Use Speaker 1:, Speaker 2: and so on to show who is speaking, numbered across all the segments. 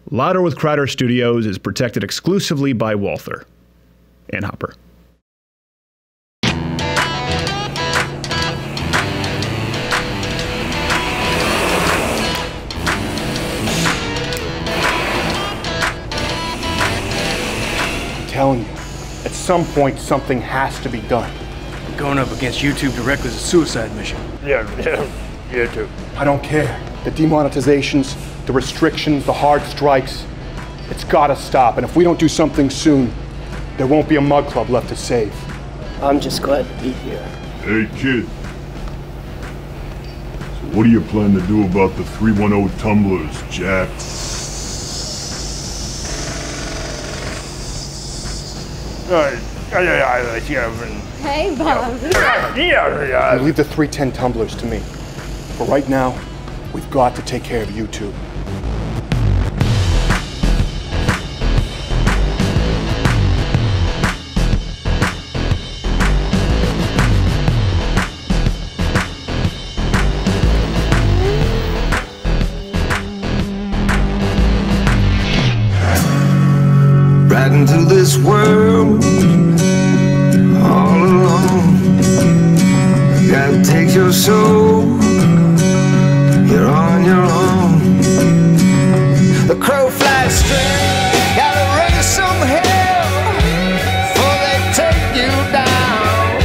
Speaker 1: Louder with Crowder Studios is protected exclusively by Walther and Hopper.
Speaker 2: I'm telling you, at some point something has to be done.
Speaker 3: Going up against YouTube directly is a suicide mission.
Speaker 2: Yeah, YouTube. I don't care. The demonetizations, the restrictions, the hard strikes, it's gotta stop. And if we don't do something soon, there won't be a mug club left to save.
Speaker 4: I'm just glad to be here.
Speaker 5: Hey, kid. So what do you plan to do about the 310 tumblers, Jack?
Speaker 6: Hey, Bob.
Speaker 2: You leave the 310 tumblers to me. But right now, we've got to take care of YouTube.
Speaker 7: Right into this world all alone. You gotta take your soul, you're on your own. The crow flies straight, gotta raise some hell before they take you down.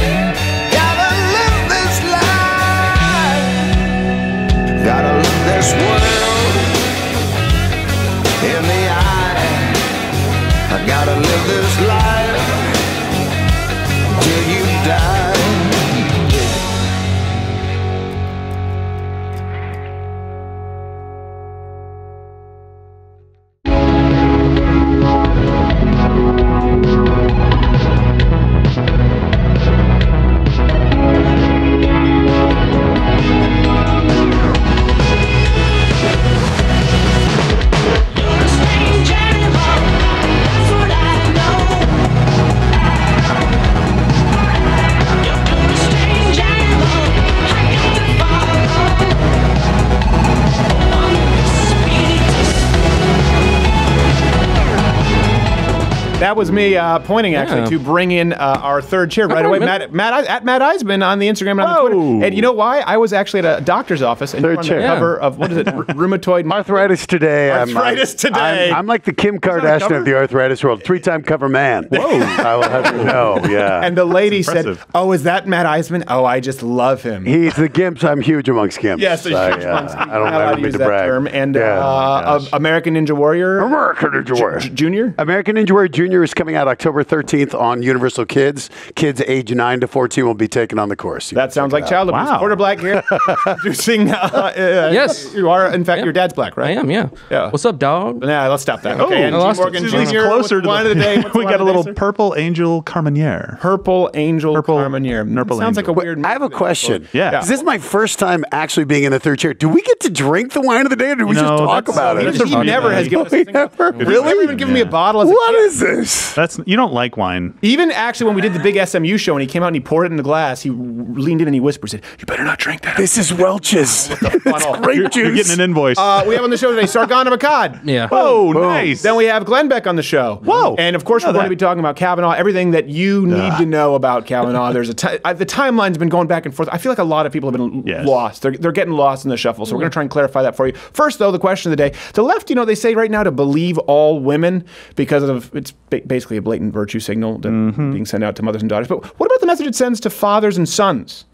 Speaker 7: Gotta live this life, gotta look this world in the eye. I gotta live this life till you die.
Speaker 1: That was me pointing, actually, to bring in our third chair right away. Matt Eisman on the Instagram and on the Twitter. And you know why? I was actually at a doctor's office and on the cover of, what is it, rheumatoid...
Speaker 8: Arthritis Today.
Speaker 1: Arthritis Today.
Speaker 8: I'm like the Kim Kardashian of the arthritis world. 3-time cover man. Whoa. I will have to know, yeah.
Speaker 1: And the lady said, oh, is that Matt Eisman? Oh, I just love him.
Speaker 8: He's the Gimps. I'm huge amongst Gimps.
Speaker 1: Yes, huge amongst Gimps.
Speaker 8: I don't mean to brag.
Speaker 1: Term. And American Ninja Warrior.
Speaker 8: American Ninja Warrior.
Speaker 1: Junior?
Speaker 8: American Ninja Warrior Junior is coming out October 13th on Universal Kids. Kids age 9 to 14 will be taken on the course.
Speaker 1: That sounds like child abuse. Quarter black here. Producing.
Speaker 9: Yes.
Speaker 1: You are, in fact, your dad's black, right?
Speaker 9: I am, yeah. What's up, dog?
Speaker 1: Nah, let's stop that. Okay, and Morgan Jr.
Speaker 10: closer to
Speaker 1: the day.
Speaker 10: We got a little Purple Angel Carmenier.
Speaker 1: Purple Angel Carmenier. Sounds like a weird.
Speaker 8: I have a question.
Speaker 10: Yeah.
Speaker 8: This is my first time actually being in the third chair. Do we get to drink the wine of the day, or do we just talk about it?
Speaker 1: He never has given us anything.
Speaker 8: Really?
Speaker 1: Never even given me a bottle as a
Speaker 8: What
Speaker 1: kid.
Speaker 8: is this?
Speaker 10: You don't like wine.
Speaker 1: Even actually, when we did the big SMU show and he came out and he poured it in the glass, he leaned in and he whispered, said, "You better not drink that."
Speaker 8: This is Welch's. It's grape juice.
Speaker 10: You're getting an invoice.
Speaker 1: We have on the show today Sargon of Akkad.
Speaker 9: Yeah.
Speaker 10: Whoa, nice.
Speaker 1: Then we have Glenn Beck on the show.
Speaker 10: Whoa.
Speaker 1: And of course, we're going to be talking about Kavanaugh, everything that you need to know about Kavanaugh. There's the timeline's been going back and forth. I feel like a lot of people have been lost. They're getting lost in the shuffle. So we're going to try and clarify that for you. First, though, the question of the day. The left, they say right now to believe all women because of it's basically a blatant virtue signal being sent out to mothers and daughters. But what about the message it sends to fathers and sons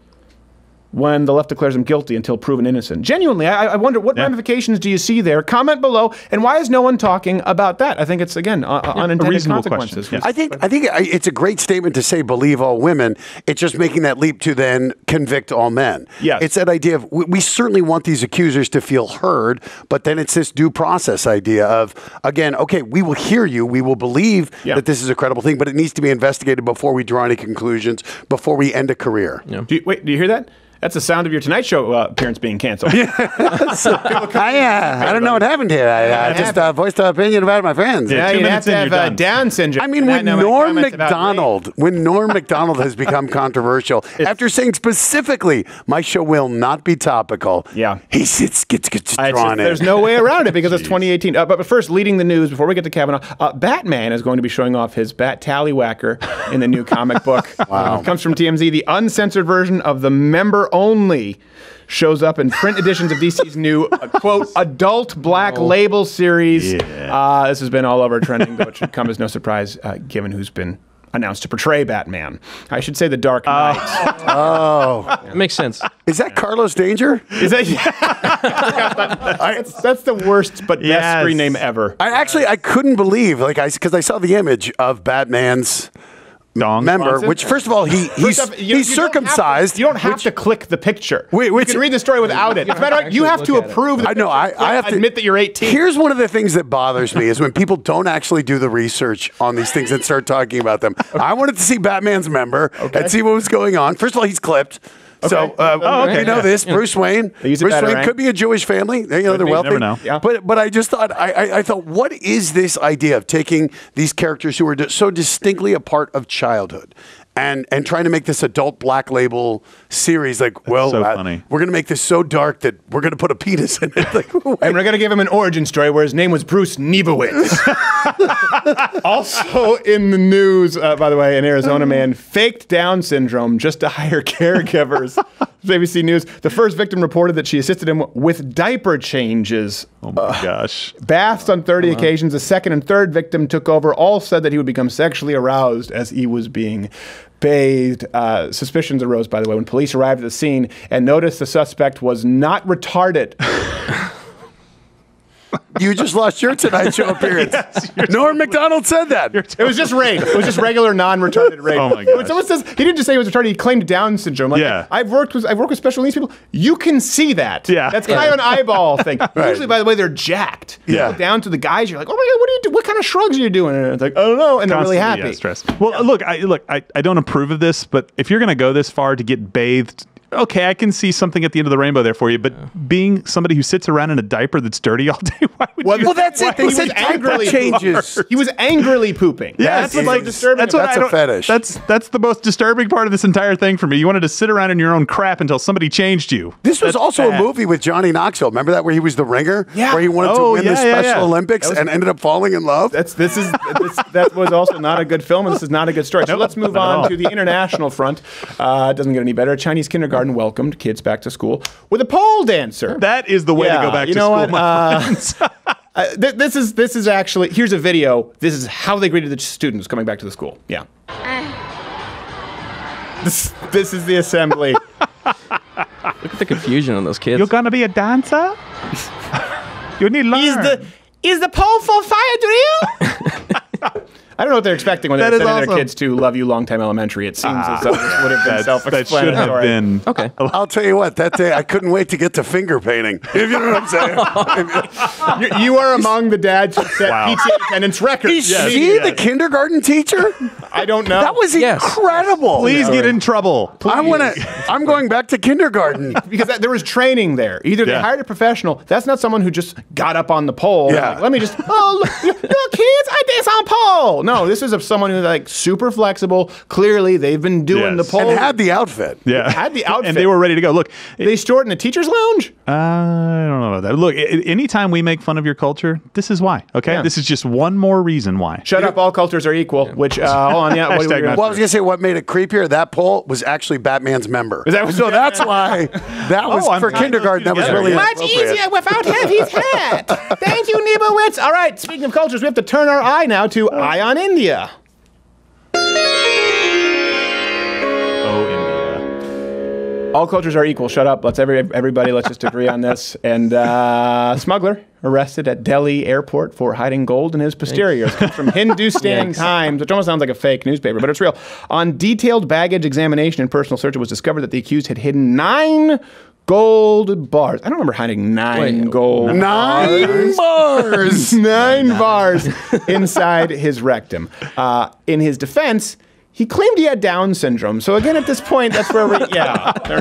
Speaker 1: when the left declares them guilty until proven innocent? Genuinely, I wonder what ramifications do you see there? Comment below. And why is no one talking about that? I think it's, again, unintended consequences.
Speaker 10: Yeah.
Speaker 8: I think it's a great statement to say believe all women. It's just making that leap to then convict all men.
Speaker 1: Yes.
Speaker 8: It's that idea of we certainly want these accusers to feel heard, but then it's this due process idea of, again, okay, we will hear you. We will believe that this is a credible thing, but it needs to be investigated before we draw any conclusions, before we end a career.
Speaker 1: Yeah. Do you hear that? That's the sound of your Tonight Show appearance being canceled.
Speaker 8: I don't know what happened here. I just voiced an opinion about my friends.
Speaker 1: Yeah, you have to have Down syndrome.
Speaker 8: I mean, when Norm Macdonald has become controversial, after saying specifically, my show will not be topical, he gets drawn in.
Speaker 1: There's no way around it because it's 2018. But first, leading the news, before we get to Kavanaugh, Batman is going to be showing off his Bat Tallywhacker in the new comic book. Wow. It comes from TMZ. The uncensored version of the member only shows up in print editions of DC's new, quote, adult black label series. This has been all over trending, though it should come as no surprise given who's been announced to portray Batman. I should say the Dark Knight.
Speaker 9: It makes sense.
Speaker 8: Is that Carlos Danger?
Speaker 1: Is that? That's the worst but best screen name ever.
Speaker 8: I couldn't believe, because I saw the image of Batman's member, which first of all he's circumcised.
Speaker 1: You don't have to click the picture. You can read the story without it. As a matter of fact, you have to approve.
Speaker 8: I know. I have to
Speaker 1: admit that you're 18.
Speaker 8: Here's one of the things that bothers me is when people don't actually do the research on these things and start talking about them. I wanted to see Batman's member and see what was going on. First of all, he's clipped. So, you know this, Bruce Wayne. Bruce Wayne could be a Jewish family. They're wealthy.
Speaker 10: Never know.
Speaker 1: Yeah.
Speaker 8: But I just thought, I thought, what is this idea of taking these characters who are so distinctly a part of childhood and trying to make this adult black label series funny. We're going to make this so dark that we're going to put a penis in it.
Speaker 1: And we're going to give him an origin story where his name was Bruce Nebowitz. Also in the news, by the way, an Arizona man faked Down syndrome just to hire caregivers. ABC News. The first victim reported that she assisted him with diaper changes.
Speaker 10: Oh my gosh.
Speaker 1: Baths on 30 occasions. The second and third victim took over. All said that he would become sexually aroused as he was being bathed. Suspicions arose, by the way, when police arrived at the scene and noticed the suspect was not retarded.
Speaker 8: You just lost your Tonight Show appearance. Norm Macdonald said that.
Speaker 1: It was just rape. It was just regular non-retarded rape.
Speaker 10: Oh my God!
Speaker 1: When someone says he didn't just say he was retarded, he claimed Down syndrome. I've worked with special needs people. You can see that. That's kind of an eyeball thing. Usually, by the way, they're jacked. You look down to the guys. You're like, oh my God, what do you do? What kind of shrugs are you doing? And it's like, I don't know. And they're really happy.
Speaker 10: Yeah, stressed. Well, look, I don't approve of this, but if you're going to go this far to get bathed. Okay, I can see something at the end of the rainbow there for you, but being somebody who sits around in a diaper that's dirty all day, why would you?
Speaker 8: Well, that's it. They said angrily changes.
Speaker 1: He was angrily pooping.
Speaker 10: Yes,
Speaker 1: that's what's so disturbing.
Speaker 8: That's a fetish.
Speaker 10: That's the most disturbing part of this entire thing for me. You wanted to sit around in your own crap until somebody changed you.
Speaker 8: This was also a movie with Johnny Knoxville. Remember that, where he was the ringer?
Speaker 1: Yeah.
Speaker 8: Where he wanted to win the Special Olympics and ended up falling in love?
Speaker 1: That was also not a good film, and this is not a good story. So let's move on to the international front. It doesn't get any better. A Chinese kindergarten welcomed kids back to school with a pole dancer.
Speaker 10: That is the way to go back to school, my friends.
Speaker 1: This is actually, here's a video. This is how they greeted the students coming back to the school. Yeah. This is the assembly.
Speaker 9: Look at the confusion on those kids.
Speaker 10: You're gonna be a dancer? You need to learn.
Speaker 1: Is the pole for fire drill? I don't know what they're expecting when they're sending their kids to Love You Long-Time Elementary. It seems as though this would have been self-explanatory.
Speaker 10: That should have been.
Speaker 9: Okay.
Speaker 8: I'll tell you what, that day I couldn't wait to get to finger painting. If you know what I'm saying.
Speaker 1: You are among the dads who set PTA attendance records.
Speaker 8: Is she the kindergarten teacher?
Speaker 1: I don't know.
Speaker 8: That was incredible.
Speaker 10: Please get in trouble.
Speaker 8: I'm going back to kindergarten.
Speaker 1: Because there was training there. Either they hired a professional. That's not someone who just got up on the pole.
Speaker 8: Yeah.
Speaker 1: Like, let me just, look, kids, I dance on pole. No, this is someone who's like super flexible. Clearly, they've been doing the pole.
Speaker 8: And had the outfit.
Speaker 10: Yeah.
Speaker 1: Had the outfit.
Speaker 10: And they were ready to go. Look.
Speaker 1: They stored in the teacher's lounge?
Speaker 10: I don't know about that. Look, anytime we make fun of your culture, this is why. Okay? Yeah. This is just one more reason why.
Speaker 1: Shut up, all cultures are equal. Which, hold on,
Speaker 8: well, I was going to say what made it creepier, that poll was actually Batman's member.
Speaker 1: So
Speaker 8: that's why that was for kindergarten. That was really
Speaker 1: much easier without his hat. Thank you, Nebowitz. All right, speaking of cultures, we have to turn our eye now to Ion India. All cultures are equal. Shut up. Everybody. Let's just agree on this. And smuggler arrested at Delhi airport for hiding gold in his posteriors. Comes from Hindustan Times, which almost sounds like a fake newspaper, but it's real. On detailed baggage examination and personal search, it was discovered that the accused had hidden 9 gold bars. I don't remember hiding 9 gold.
Speaker 8: 9 bars.
Speaker 1: 9 bars inside his rectum. In his defense, He claimed he had Down syndrome. So again, at this point, that's where they're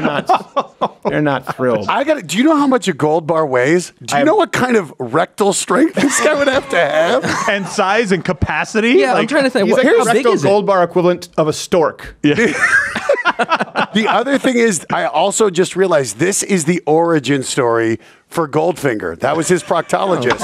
Speaker 1: not thrilled.
Speaker 8: Do you know how much a gold bar weighs? Do you know what kind of rectal strength this guy would have to have?
Speaker 10: And size and capacity?
Speaker 9: Yeah, I'm trying to think.
Speaker 1: He's like
Speaker 9: How
Speaker 1: a
Speaker 9: big is it?
Speaker 1: gold bar equivalent of a stork.
Speaker 10: Yeah.
Speaker 8: The other thing is, I also just realized this is the origin story for Goldfinger. That was his proctologist.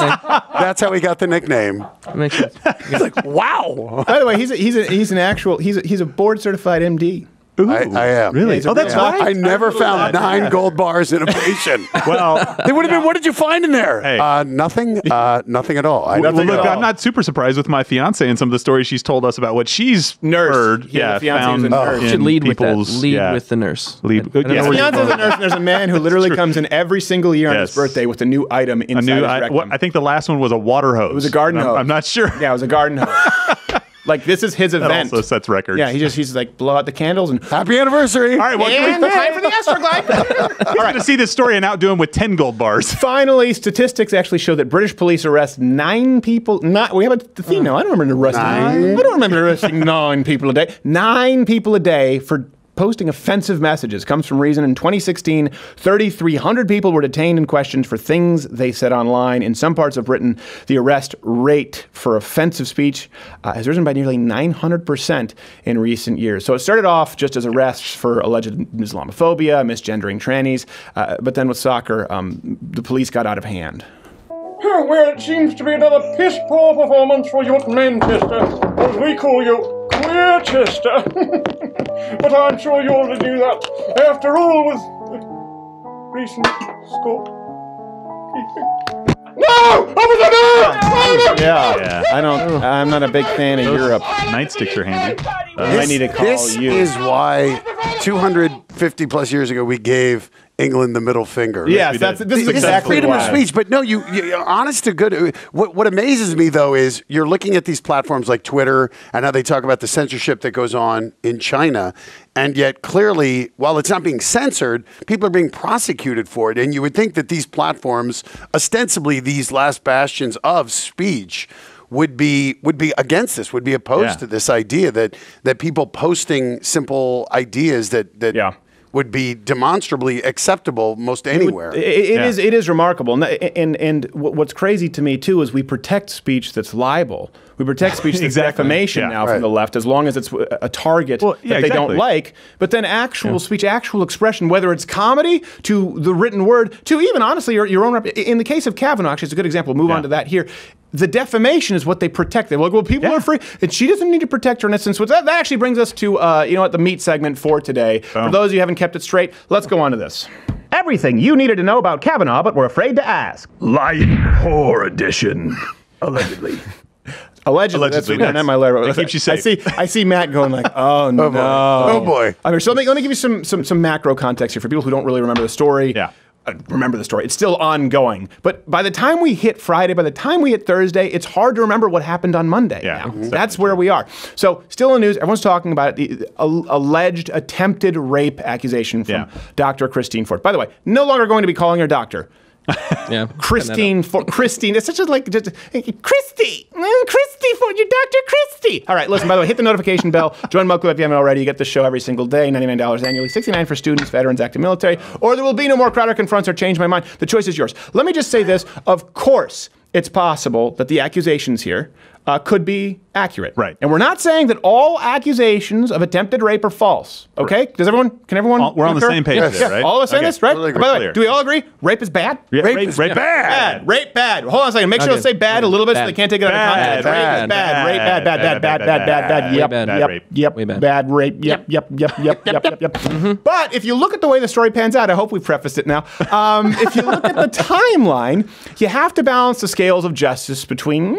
Speaker 8: That's how he got the nickname.
Speaker 9: That makes sense.
Speaker 8: He's like, wow.
Speaker 1: By the way, he's a board certified MD.
Speaker 8: I am.
Speaker 10: Really?
Speaker 1: Yeah,
Speaker 10: That's right.
Speaker 8: I never found 9 gold bars in a patient.
Speaker 10: Well,
Speaker 8: they would have been, what did you find in there?
Speaker 10: Hey.
Speaker 8: Nothing. Nothing at all.
Speaker 10: Well, look, I'm not super surprised with my fiance and some of the stories she's told us about what she's heard.
Speaker 1: Yeah,
Speaker 10: found
Speaker 1: a nurse.
Speaker 9: You should lead with that.
Speaker 10: people's-
Speaker 9: Lead with the nurse.
Speaker 10: Lead.
Speaker 9: I don't know
Speaker 10: Yeah.
Speaker 9: where you're
Speaker 1: Fiance's a
Speaker 9: going.
Speaker 1: nurse, and there's a man who literally comes in every single year on his
Speaker 10: Yes.
Speaker 1: birthday with a new item inside his rectum.
Speaker 10: I think the last one was a water hose.
Speaker 1: It was a garden hose.
Speaker 10: I'm not sure.
Speaker 1: Yeah, it was a garden hose. Like, this is his
Speaker 10: That
Speaker 1: event.
Speaker 10: also sets records.
Speaker 1: Yeah, he's like, blow out the candles and
Speaker 8: Happy anniversary.
Speaker 10: All right, well,
Speaker 1: and time for the Astroglide.
Speaker 10: All right, to see this story and outdo him with 10 gold bars.
Speaker 1: Finally, statistics actually show that British police arrest 9 people. We have a theme now. I don't remember arresting 9 people a day. 9 people a day for posting offensive messages. Comes from Reason. In 2016, 3,300 people were detained and questioned for things they said online. In some parts of Britain, the arrest rate for offensive speech has risen by nearly 900% in recent years. So it started off just as arrests for alleged Islamophobia, misgendering trannies, but then with soccer, the police got out of hand.
Speaker 6: Well, it seems to be another piss-poor performance for you at Manchester, as we call you, Queerchester. But I'm sure you ought to do that. After all, with recent score. No! Over the door!
Speaker 1: Yeah. I'm not a big fan of Europe.
Speaker 10: Nightsticks are handy.
Speaker 1: I need to call
Speaker 8: This
Speaker 1: you.
Speaker 8: is why 250 plus years ago we gave England the middle finger.
Speaker 1: Yes, this is exactly
Speaker 8: freedom
Speaker 1: why.
Speaker 8: of speech. But no, you honest to good. What amazes me though is you're looking at these platforms like Twitter and how they talk about the censorship that goes on in China, and yet clearly, while it's not being censored, people are being prosecuted for it. And you would think that these platforms, ostensibly these last bastions of speech, would be against this, would be opposed to this idea that people posting simple ideas that would be demonstrably acceptable most anywhere.
Speaker 1: It is remarkable. And what's crazy to me, too, is we protect speech that's libel. We protect speech that's defamation now from the left, as long as it's a target that they don't like. But then actual speech, actual expression, whether it's comedy to the written word, to even, honestly, your own... In the case of Kavanaugh, actually, it's a good example. We'll move on to that here. The defamation is what they protect. They're like, well, people are free, and she doesn't need to protect her innocence. That actually brings us to, the meat segment for today. For those of you who haven't kept it straight, let's go on to this. Everything you needed to know about Kavanaugh, but were afraid to ask.
Speaker 11: Lying whore edition. Allegedly.
Speaker 1: Allegedly. That's not my letter.
Speaker 10: That keeps you safe.
Speaker 1: I see Matt going like, oh no.
Speaker 8: Oh boy.
Speaker 1: I mean, so let me give you some macro context here for people who don't really remember the story.
Speaker 10: Yeah.
Speaker 1: Remember the story. It's still ongoing. But by the time we hit Friday, by the time we hit Thursday, it's hard to remember what happened on Monday.
Speaker 10: Yeah,
Speaker 1: now. That's where we are. So still in the news, everyone's talking about it, the alleged attempted rape accusation from Dr. Christine Ford. By the way, no longer going to be calling her doctor. Christine Ford. Christine. It's such a Christy Ford. You're Dr. Christy. All right, listen, by the way, hit the notification bell. Join Moco if you haven't already. You get the show every single day, $99 annually, $69 for students, veterans, active military, or there will be no more Crowder Confronts or Change My Mind. The choice is yours. Let me just say this. Of course, it's possible that the accusations here could be accurate.
Speaker 10: Right.
Speaker 1: And we're not saying that all accusations of attempted rape are false. Okay? Can everyone
Speaker 10: we're on the same page there, right?
Speaker 1: All of us saying this, right?
Speaker 10: Totally
Speaker 1: By the way,
Speaker 10: clear.
Speaker 1: do we all agree? Rape is bad?
Speaker 10: Yeah, rape
Speaker 8: is
Speaker 10: bad.
Speaker 1: Bad. Rape bad. Hold on a second. Make sure to say bad a little bit so they can't take it out of context. Rape is bad. Rape bad. Bad. Yep. Bad rape. Yep. But if you look at the way the story pans out, I hope we've prefaced it now. If you look at the timeline, you have to balance the scales of justice between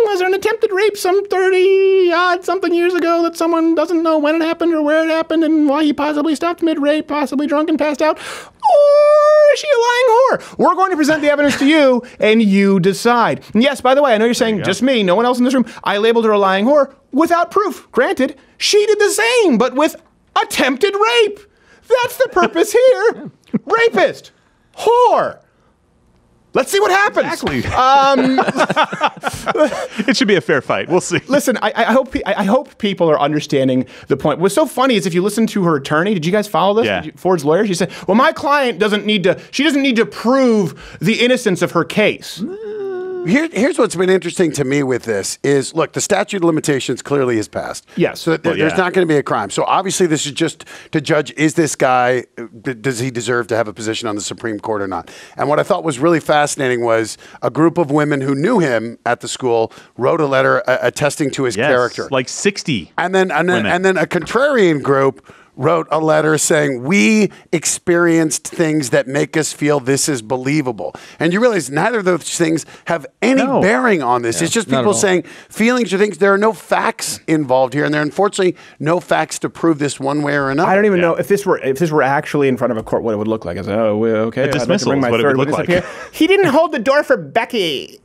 Speaker 1: was there an attempted rape some 30-odd-something years ago that someone doesn't know when it happened or where it happened and why he possibly stopped mid-rape, possibly drunk and passed out? Or is she a lying whore? We're going to present the evidence to you, and you decide. And yes, by the way, I know you're saying just me, no one else in this room. I labeled her a lying whore without proof. Granted, she did the same, but with attempted rape. That's the purpose here. Rapist. Whore. Let's see what happens.
Speaker 10: Exactly. It should be a fair fight. We'll see.
Speaker 1: Listen, I hope people are understanding the point. What's so funny is if you listen to her attorney, did you guys follow this?
Speaker 10: Yeah.
Speaker 1: Ford's lawyer, she said, well, my client doesn't need to prove the innocence of her case.
Speaker 8: Here's what's been interesting to me with this is, look, the statute of limitations clearly has passed.
Speaker 1: Yes.
Speaker 8: So there's not going to be a crime. So obviously this is just to judge, is this guy, does he deserve to have a position on the Supreme Court or not? And what I thought was really fascinating was a group of women who knew him at the school wrote a letter attesting to his character.
Speaker 10: Like 60
Speaker 8: And then a contrarian group wrote a letter saying, we experienced things that make us feel this is believable. And you realize neither of those things have any bearing on this. It's just people saying feelings or things. There are no facts involved here, and there are unfortunately no facts to prove this one way or another.
Speaker 1: I don't even know if this were actually in front of a court, what it would look like. I said, oh, okay.
Speaker 10: A dismissal is what it would look like.
Speaker 1: He didn't hold the door for Becky.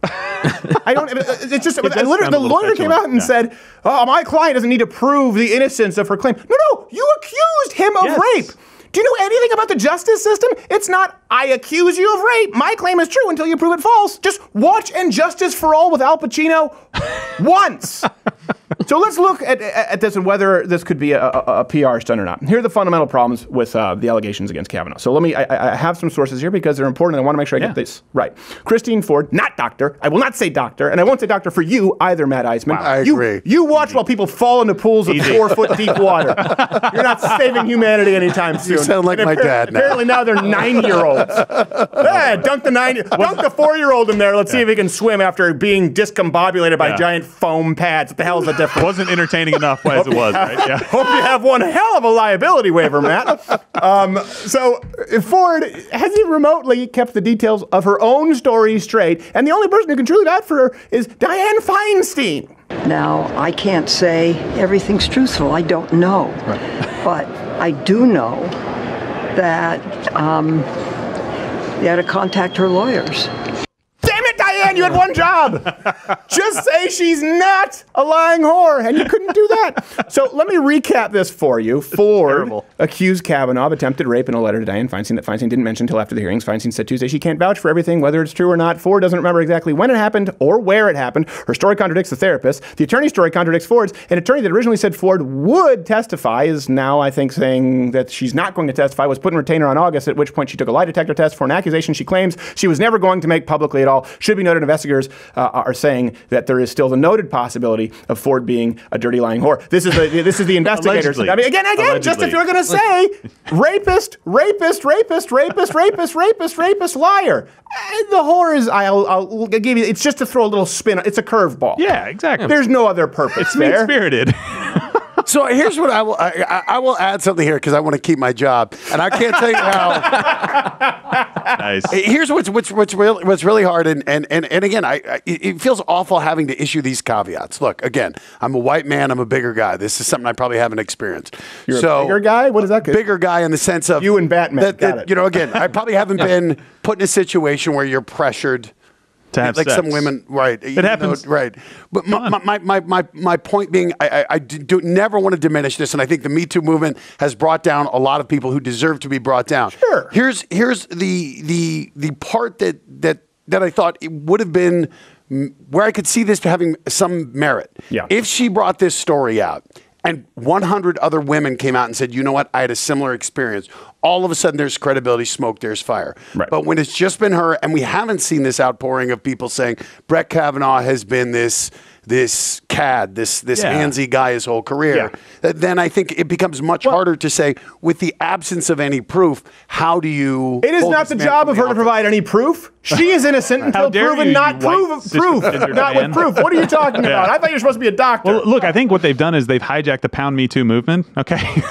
Speaker 1: I don't. It's just literally the lawyer came out and said, "Oh, my client doesn't need to prove the innocence of her claim." No, you accused him of rape. Do you know anything about the justice system? It's not, I accuse you of rape. My claim is true until you prove it false. Just watch Injustice for All with Al Pacino once. So let's look at this and whether this could be a PR stunt or not. Here are the fundamental problems with the allegations against Kavanaugh. So I have some sources here because they're important and I want to make sure I get this right. Christine Ford, not doctor. I will not say doctor, and I won't say doctor for you either, Matt Eisman.
Speaker 8: Wow, I agree.
Speaker 1: You watch while people fall into pools of 4 foot deep water. You're not saving humanity anytime soon.
Speaker 8: You sound like my dad now.
Speaker 1: Apparently now they're 9-year-olds. Yeah, dunk the 4-year-old in there. Let's see if he can swim after being discombobulated by giant foam pads. What the hell is the difference?
Speaker 10: Wasn't entertaining enough as it was, right? Yeah.
Speaker 1: Hope you have one hell of a liability waiver, Matt. So Ford has remotely kept the details of her own story straight, and the only person who can truly vouch for her is Dianne Feinstein.
Speaker 12: Now, I can't say everything's truthful. I don't know. Right. But I do know that you had to contact her lawyers.
Speaker 1: Damn it, Dianne, you had one job. Just say she's not a lying whore, and you couldn't do that. So let me recap this for you. Ford accused Kavanaugh of attempted rape in a letter to Dianne Feinstein that Feinstein didn't mention until after the hearings. Feinstein said Tuesday she can't vouch for everything, whether it's true or not. Ford doesn't remember exactly when it happened or where it happened. Her story contradicts the therapist. The attorney's story contradicts Ford's. An attorney that originally said Ford would testify is now, I think, saying that she's not going to testify, was put in retainer on August, at which point she took a lie detector test for an accusation she claims she was never going to make publicly at all. Should be noted, investigators are saying that there is still the noted possibility of Ford being a dirty lying whore. This is the investigators. I mean, again,
Speaker 10: Allegedly.
Speaker 1: just if you're going to say rapist, liar. The whore is, I'll give you, it's just to throw a little spin. It's a curveball.
Speaker 10: Yeah, exactly.
Speaker 1: There's no other purpose
Speaker 10: it's
Speaker 1: there.
Speaker 10: mean-spirited.
Speaker 8: So here's what I will add something here because I want to keep my job, and I can't tell you how.
Speaker 10: Nice.
Speaker 8: Here's what's really hard, and again, it feels awful having to issue these caveats. Look, again, I'm a white man, I'm a bigger guy. This is something I probably haven't experienced.
Speaker 1: You're a bigger guy? What is that?
Speaker 8: Bigger guy in the sense of
Speaker 1: you and Batman. Got it.
Speaker 8: You know, again, I probably haven't been put in a situation where you're pressured.
Speaker 10: To have
Speaker 8: like
Speaker 10: sex.
Speaker 8: Some women, right?
Speaker 10: It happens,
Speaker 8: right? But my point being, I do never want to diminish this, and I think the Me Too movement has brought down a lot of people who deserve to be brought down.
Speaker 1: Sure.
Speaker 8: Here's the part that I thought it would have been where I could see this having some merit.
Speaker 1: Yeah.
Speaker 8: If she brought this story out. And 100 other women came out and said, you know what, I had a similar experience. All of a sudden, there's credibility, smoke, there's fire.
Speaker 1: Right.
Speaker 8: But when it's just been her, and we haven't seen this outpouring of people saying, Brett Kavanaugh has been this cad, this handsy guy his whole career, then I think it becomes much harder to say, with the absence of any proof, how do you...
Speaker 1: It is not the job of her to provide any proof. She is innocent until proven not proof. Not with proof. What are you talking about? I thought you were supposed to be a doctor.
Speaker 10: Well, look, I think what they've done is they've hijacked the Pound Me Too movement. Okay,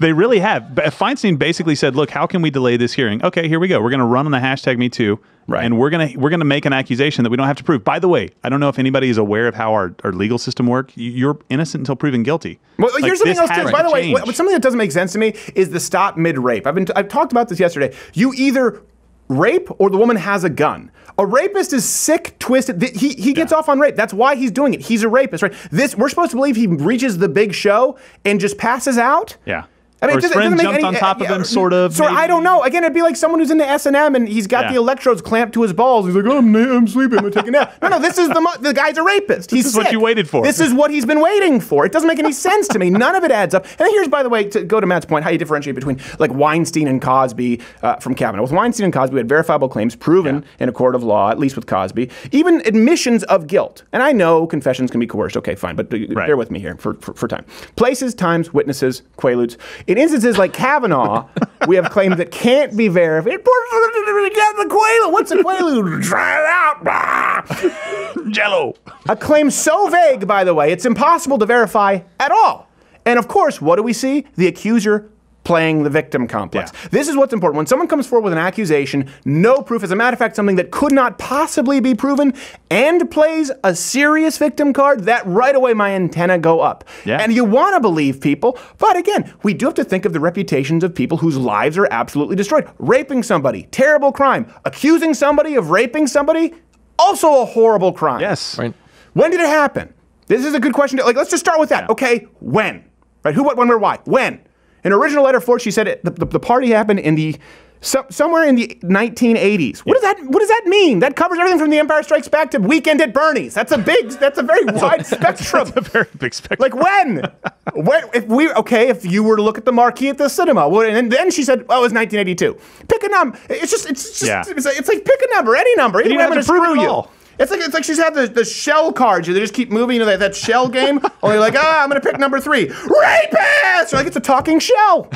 Speaker 10: they really have. Feinstein basically said, "Look, how can we delay this hearing? Okay, here we go. We're going to run on the hashtag Me Too, and we're gonna make an accusation that we don't have to prove. By the way, I don't know if anybody is aware of how our legal system works. You're innocent until proven guilty.
Speaker 1: Well, here's something else too. By the way, something that doesn't make sense to me is the stop mid-rape. I've talked about this yesterday. You either rape or the woman has a gun. A rapist is sick, twisted. He gets off on rape. That's why he's doing it. He's a rapist, right? We're supposed to believe he reaches the big show and just passes out.
Speaker 10: Yeah.
Speaker 1: I mean,
Speaker 10: or his friend jumped on top of him, sort of.
Speaker 1: So I don't know. Again, it'd be like someone who's into S&M and he's got the electrodes clamped to his balls. He's like, oh, I'm sleeping. I'm taking a nap. No, this is the guy's a rapist. He's
Speaker 10: This is what you waited for.
Speaker 1: This is what he's been waiting for. It doesn't make any sense to me. None of it adds up. And here's, by the way, to go to Matt's point, how you differentiate between like Weinstein and Cosby from Kavanaugh. With Weinstein and Cosby, we had verifiable claims proven in a court of law, at least with Cosby, even admissions of guilt. And I know confessions can be coerced. Okay, fine, but bear with me here for time. Places, times, witnesses, quaaludes. In instances like Kavanaugh, we have claims that can't be verified. What's a quaalude? Try it out.
Speaker 10: Jello.
Speaker 1: A claim so vague, by the way, it's impossible to verify at all. And of course, what do we see? The accuser playing the victim complex. This is what's important. When someone comes forward with an accusation, no proof, as a matter of fact, something that could not possibly be proven, and plays a serious victim card, that right away my antenna go up. And you want to believe people, but again, we do have to think of the reputations of people whose lives are absolutely destroyed. Raping somebody, terrible crime. Accusing somebody of raping somebody, also a horrible crime.
Speaker 10: Yes. Right.
Speaker 1: When did it happen? This is a good question. Like, let's just start with that. Okay, when? Right? Who, what, when, where, why? When? In original letter 4, she said the party happened in the somewhere in the 1980s. What does that mean? That covers everything from The Empire Strikes Back to Weekend at Bernie's. That's a very wide spectrum.
Speaker 10: That's a very big spectrum.
Speaker 1: Like when? If you were to look at the marquee at the cinema, and then she said, "Oh, it was 1982." Pick a number. It's like pick a number, any number.
Speaker 10: You don't have to prove it all.
Speaker 1: It's like she's had the shell cards. They just keep moving. You know, that shell game. Only like, I'm going to pick number 3. Rapist! You're like, it's a talking shell.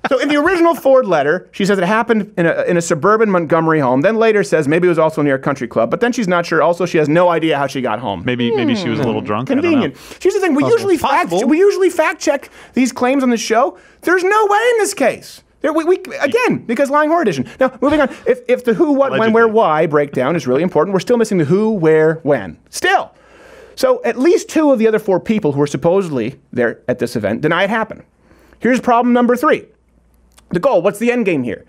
Speaker 1: So in the original Ford letter, she says it happened in a suburban Montgomery home. Then later says maybe it was also near a country club. But then she's not sure. Also, she has no idea how she got home.
Speaker 10: Maybe she was a little drunk.
Speaker 1: Convenient. Here's the thing: we usually fact check these claims on the show. There's no way in this case. Again, because lying horror edition. Now, moving on. If the who, what, when, where, why breakdown is really important, we're still missing the who, where, when. Still. So at least 2 of the other 4 people who were supposedly there at this event deny it happened. Here's problem number 3. The goal. What's the end game here?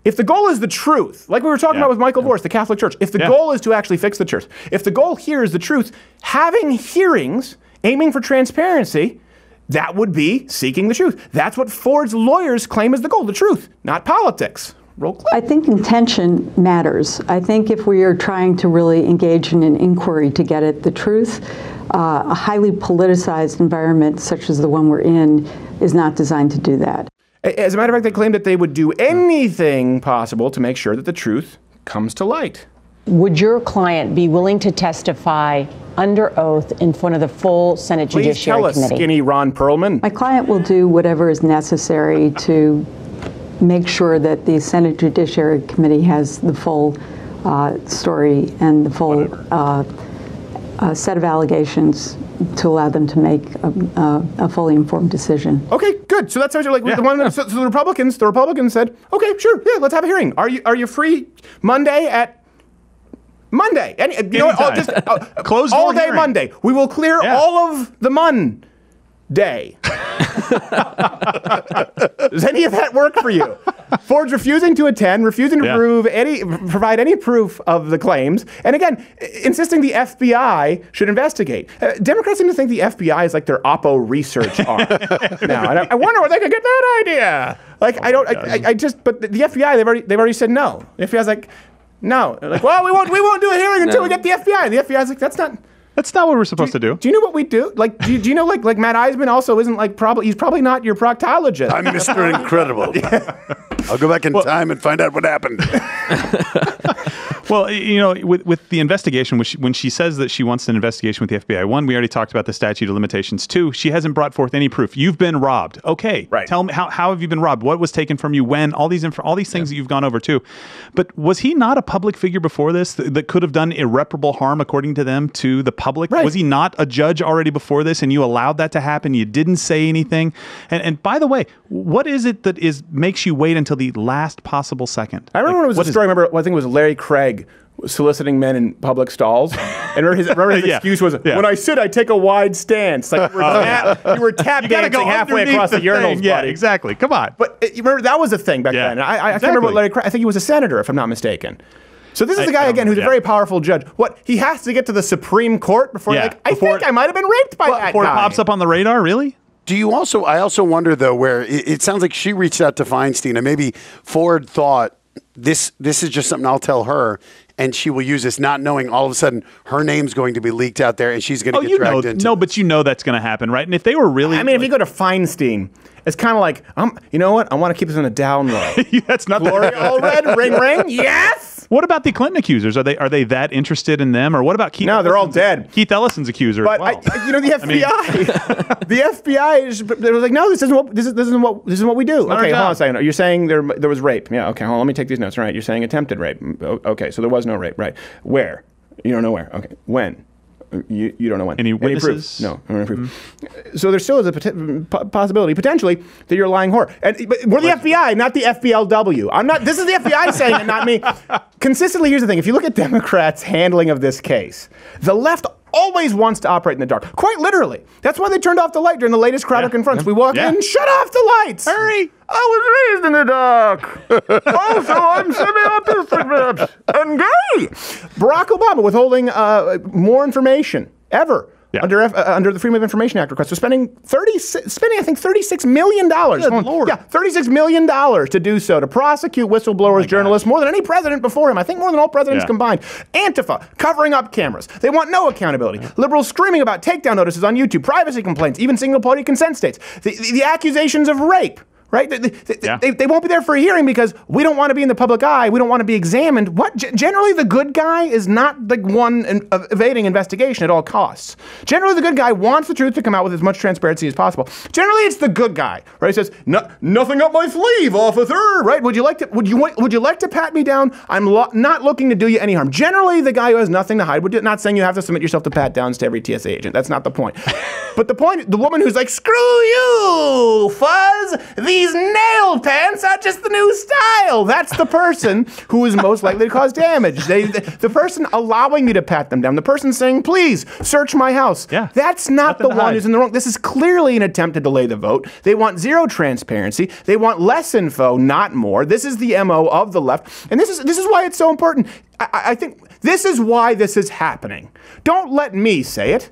Speaker 1: If the goal is the truth, like we were talking about with Michael Vorse, the Catholic Church, if the goal is to actually fix the church, if the goal here is the truth, having hearings, aiming for transparency, that would be seeking the truth. That's what Ford's lawyers claim is the goal, the truth, not politics. Roll clip.
Speaker 13: I think intention matters. I think if we are trying to really engage in an inquiry to get at the truth, a highly politicized environment such as the one we're in is not designed to do that.
Speaker 1: As a matter of fact, they claimed that they would do anything possible to make sure that the truth comes to light.
Speaker 14: Would your client be willing to testify under oath in front of the full Senate Judiciary Committee?
Speaker 1: Please tell us, skinny Ron Perlman.
Speaker 13: My client will do whatever is necessary to make sure that the Senate Judiciary Committee has the full story and the full set of allegations to allow them to make a fully informed decision.
Speaker 1: Okay, good. So that's how you're like the one. So the Republicans said, okay, sure, yeah, let's have a hearing. Are you free Monday at Monday? You know what?
Speaker 10: Closed
Speaker 1: all day
Speaker 10: hearing.
Speaker 1: Monday. We will clear all of the Monday. Does any of that work for you? Ford's refusing to attend, refusing to provide any proof of the claims, and again, insisting the FBI should investigate. Democrats seem to think the FBI is like their Oppo research arm now, and I wonder where they could get that idea. Like, but the FBI, they've already said no. The FBI's like, no. They're like, well, we won't do a hearing until we get the FBI. And the FBI's like, that's not
Speaker 10: what we're supposed to do.
Speaker 1: Do you know what we do? Like, do you know like Matt Eisman also isn't like he's probably not your proctologist.
Speaker 8: I'm Mr. Incredible. I'll go back in time and find out what happened.
Speaker 10: Well, you know, with the investigation, when she says that she wants an investigation with the FBI, 1, we already talked about the statute of limitations. 2, she hasn't brought forth any proof. You've been robbed. Okay, right. Tell me, how have you been robbed? What was taken from you? When? All these things that you've gone over too. But was he not a public figure before this that could have done irreparable harm, according to them, to the public? Right. Was he not a judge already before this, and you allowed that to happen? You didn't say anything. And by the way, what is it that makes you wait until the last possible second?
Speaker 1: I remember when it was a story. I think it was Larry Craig soliciting men in public stalls. And remember his excuse was, when I sit, I take a wide stance. Like you were tap dancing halfway across the urinals, buddy.
Speaker 10: Yeah, exactly. Come on.
Speaker 1: But you remember, that was a thing back then. I can't remember what Larry Craig, I think he was a senator, if I'm not mistaken. So this is a guy, again, who's a very powerful judge. What? He has to get to the Supreme Court before, I think I might have been raped by that guy.
Speaker 10: Before it pops up on the radar, really?
Speaker 8: Do you also? I also wonder though, where it sounds like she reached out to Feinstein, and maybe Ford thought this is just something I'll tell her, and she will use this, not knowing all of a sudden her name's going to be leaked out there, and she's going to get dragged into.
Speaker 10: No, but you know that's going to happen, right? And if they were really,
Speaker 1: I mean, if you go to Feinstein, it's kind of like, you know what? I want to keep this on a down low.
Speaker 10: That's not
Speaker 1: Glory all red, ring, ring. Yes.
Speaker 10: What about the Clinton accusers? Are they that interested in them, or what about Keith?
Speaker 1: No, they're all dead.
Speaker 10: Keith Ellison's accuser.
Speaker 1: But
Speaker 10: as well.
Speaker 1: you know, the FBI, the FBI they were like, no, this isn't what we do. Okay, hold on a second. You're saying there was rape. Yeah. Okay. Hold on. Let me take these notes. All right. You're saying attempted rape. Okay. So there was no rape. Right. Where? You don't know where. Okay. When? You don't know when.
Speaker 10: Any witnesses?
Speaker 1: Proof? No. So there still is a possibility, potentially, that you're a lying whore. But we're the FBI, not the FBLW. I'm not. This is the FBI saying it, not me. Consistently, here's the thing. If you look at Democrats' handling of this case, the left always wants to operate in the dark. Quite literally. That's why they turned off the light during the latest Crowder Confronts. We walk in, shut off the lights.
Speaker 10: Hurry.
Speaker 6: I was raised in the dark. Also, I'm semi-autistic, and gay.
Speaker 1: Barack Obama withholding more information ever.
Speaker 10: Yeah.
Speaker 1: Under the Freedom of Information Act request. So spending I think $36 million.
Speaker 10: Good Lord.
Speaker 1: Yeah, $36 million to do so, to prosecute whistleblowers, journalists, more than any president before him. I think more than all presidents combined. Antifa, covering up cameras. They want no accountability. Liberals screaming about takedown notices on YouTube, privacy complaints, even single-party consent states. The accusations of rape. Right? They won't be there for a hearing because we don't want to be in the public eye. We don't want to be examined. Generally, the good guy is not the one evading investigation at all costs. Generally, the good guy wants the truth to come out with as much transparency as possible. Generally, it's the good guy, right? He says, "Nothing up my sleeve, officer." Right? Would you like to pat me down? I'm not looking to do you any harm. Generally, the guy who has nothing to hide. Not saying you have to submit yourself to pat downs to every TSA agent. That's not the point. But the point, the woman who's like, "Screw you, Fuzz. These nail pants are just the new style." That's the person who is most likely to cause damage. The person allowing you to pat them down. The person saying, "Please search my house."
Speaker 10: Yeah.
Speaker 1: That's not the one who's in the wrong. This is clearly an attempt to delay the vote. They want zero transparency. They want less info, not more. This is the MO of the left. And this is why it's so important. I think this is why this is happening. Don't let me say it.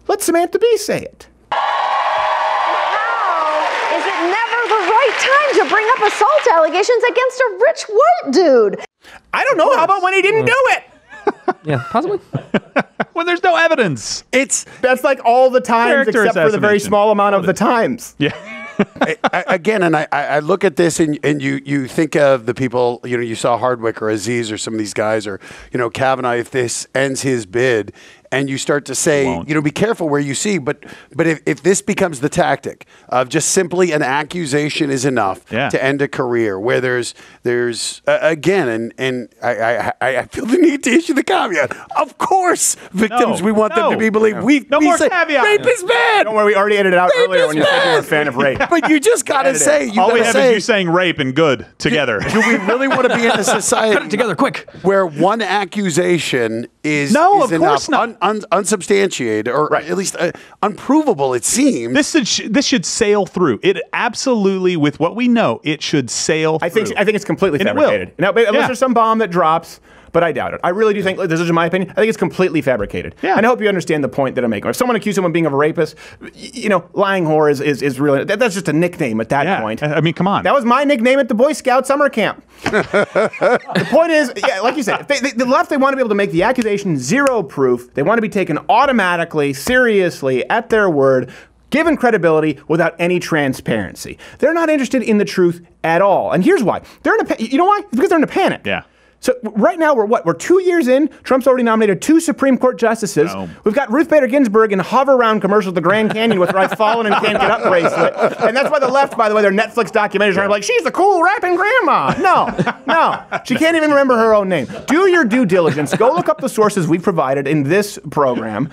Speaker 1: Let Samantha Bee say it.
Speaker 15: Is it never the right time to bring up assault allegations against a rich white dude?
Speaker 1: I don't know. How about when he didn't do it?
Speaker 9: Yeah, possibly.
Speaker 10: When there's no evidence.
Speaker 1: That's like all the times except for the very small amount of the times.
Speaker 10: Yeah.
Speaker 8: Again, and I look at this and you think of the people, you saw Hardwick or Aziz or some of these guys, or, Kavanaugh, if this ends his bid, and you start to say, be careful where you see, but if this becomes the tactic of just simply an accusation is enough to end a career, where there's again, and I feel the need to issue the caveat. Of course, victims, we want them to be believed.
Speaker 10: No more caveat.
Speaker 8: Rape is bad.
Speaker 1: Don't worry, we already edited out earlier when you said you were a fan of rape.
Speaker 8: But you just gotta say,
Speaker 10: all we have is you saying rape and good together.
Speaker 8: Do we really want to be in a society
Speaker 9: Put it together quick
Speaker 8: where one accusation is
Speaker 10: of
Speaker 8: enough,
Speaker 10: course not.
Speaker 8: Unsubstantiated, or at least unprovable? It seems
Speaker 10: this should sail through. It absolutely, with what we know, it should sail through.
Speaker 1: I think it's completely fabricated. Now, unless there's some bomb that drops. But I doubt it. I really do think, this is my opinion, I think it's completely fabricated. Yeah. And I hope you understand the point that I'm making. If someone accused someone of being a rapist, lying whore is really, that's just a nickname at that point.
Speaker 10: I mean, come on.
Speaker 1: That was my nickname at the Boy Scout summer camp. The point is, like you said, the left, they want to be able to make the accusation zero proof. They want to be taken automatically, seriously, at their word, given credibility without any transparency. They're not interested in the truth at all. And here's why. They're in a, you know why? It's because they're in a panic.
Speaker 10: Yeah.
Speaker 1: So right now, we're 2 years in. Trump's already nominated 2 Supreme Court justices. We've got Ruth Bader Ginsburg in hover-around commercials at the Grand Canyon with her I've fallen and can't get up bracelet. And that's why the left, by the way, their Netflix documentaries are like, she's the cool rapping grandma. No. She can't even remember her own name. Do your due diligence. Go look up the sources we've provided in this program.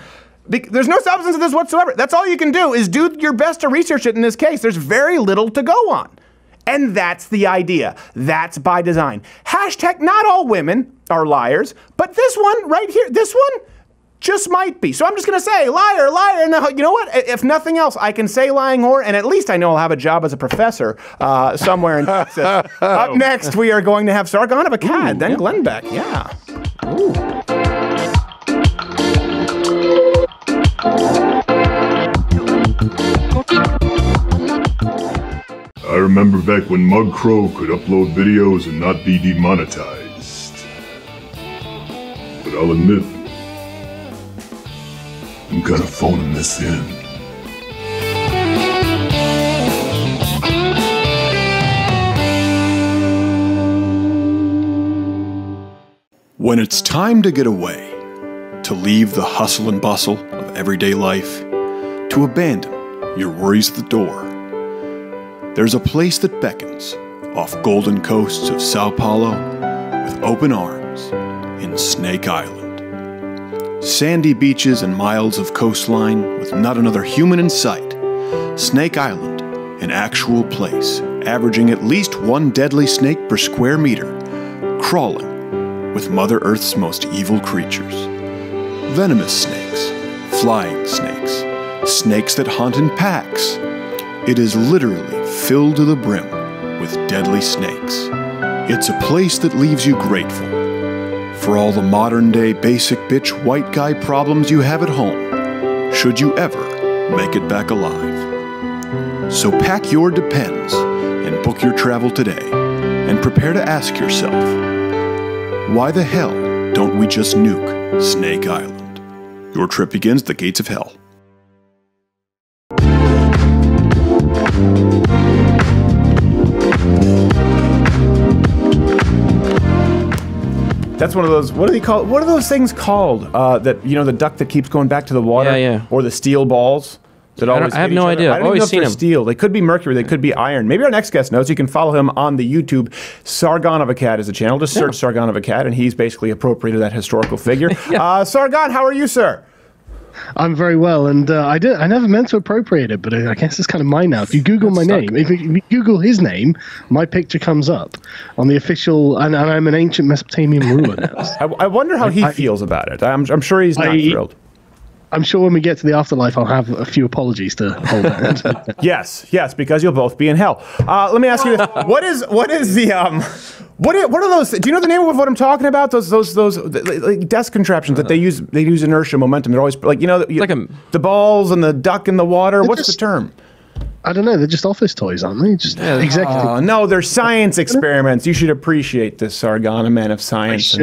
Speaker 1: There's no substance to this whatsoever. That's all you can do is do your best to research it in this case. There's very little to go on. And that's the idea. That's by design. Hashtag not all women are liars, but this one right here, this one just might be. So I'm just going to say liar, liar. And you know what? If nothing else, I can say lying whore, and at least I know I'll have a job as a professor somewhere in Texas. Up next, we are going to have Sargon of Akkad, then Glenn Beck. Yeah. Ooh.
Speaker 5: remember back when Mug Crow could upload videos and not be demonetized. But I'll admit, I'm kind of phoning this in.
Speaker 16: When it's time to get away, to leave the hustle and bustle of everyday life, to abandon your worries at the door, there's a place that beckons off golden coasts of Sao Paulo with open arms in Snake Island. Sandy beaches and miles of coastline with not another human in sight. Snake Island, an actual place, averaging at least one deadly snake per square meter, crawling with Mother Earth's most evil creatures. Venomous snakes, flying snakes, snakes that hunt in packs. It is literally filled to the brim with deadly snakes. It's a place that leaves you grateful for all the modern-day basic bitch white guy problems you have at home, should you ever make it back alive. So pack your Depends and book your travel today, and prepare to ask yourself, why the hell don't we just nuke Snake Island? Your trip begins at the gates of hell.
Speaker 1: That's one of those, what do they call it? What are those things called? That, you know, the duck that keeps going back to the water?
Speaker 9: Yeah, yeah.
Speaker 1: Or the steel balls? That always
Speaker 9: I have no idea.
Speaker 1: I don't even know if they're steel. They could be mercury. They could be iron. Maybe our next guest knows. You can follow him on the YouTube. Sargon of Akkad is the channel. Just search Sargon of Akkad, and he's basically appropriated that historical figure. Sargon, how are you, sir?
Speaker 17: I'm very well, and I never meant to appropriate it, but I guess it's kind of mine now. If you Google my name, if you Google his name, my picture comes up on the official, and I'm an ancient Mesopotamian ruler now.
Speaker 1: I wonder how he feels about it. I'm sure he's not thrilled.
Speaker 17: I'm sure when we get to the afterlife, I'll have a few apologies to hold out.
Speaker 1: yes, because you'll both be in hell. Let me ask you this: what is the what are those? Do you know the name of what I'm talking about? Those like desk contraptions that they use inertia, momentum. They're always like, you know, the balls and the duck in the water. What's the term?
Speaker 17: I don't know. They're just office toys, aren't they? Just executive.
Speaker 1: Oh, no, they're science experiments. You should appreciate this, Sargon, a man of science.
Speaker 17: I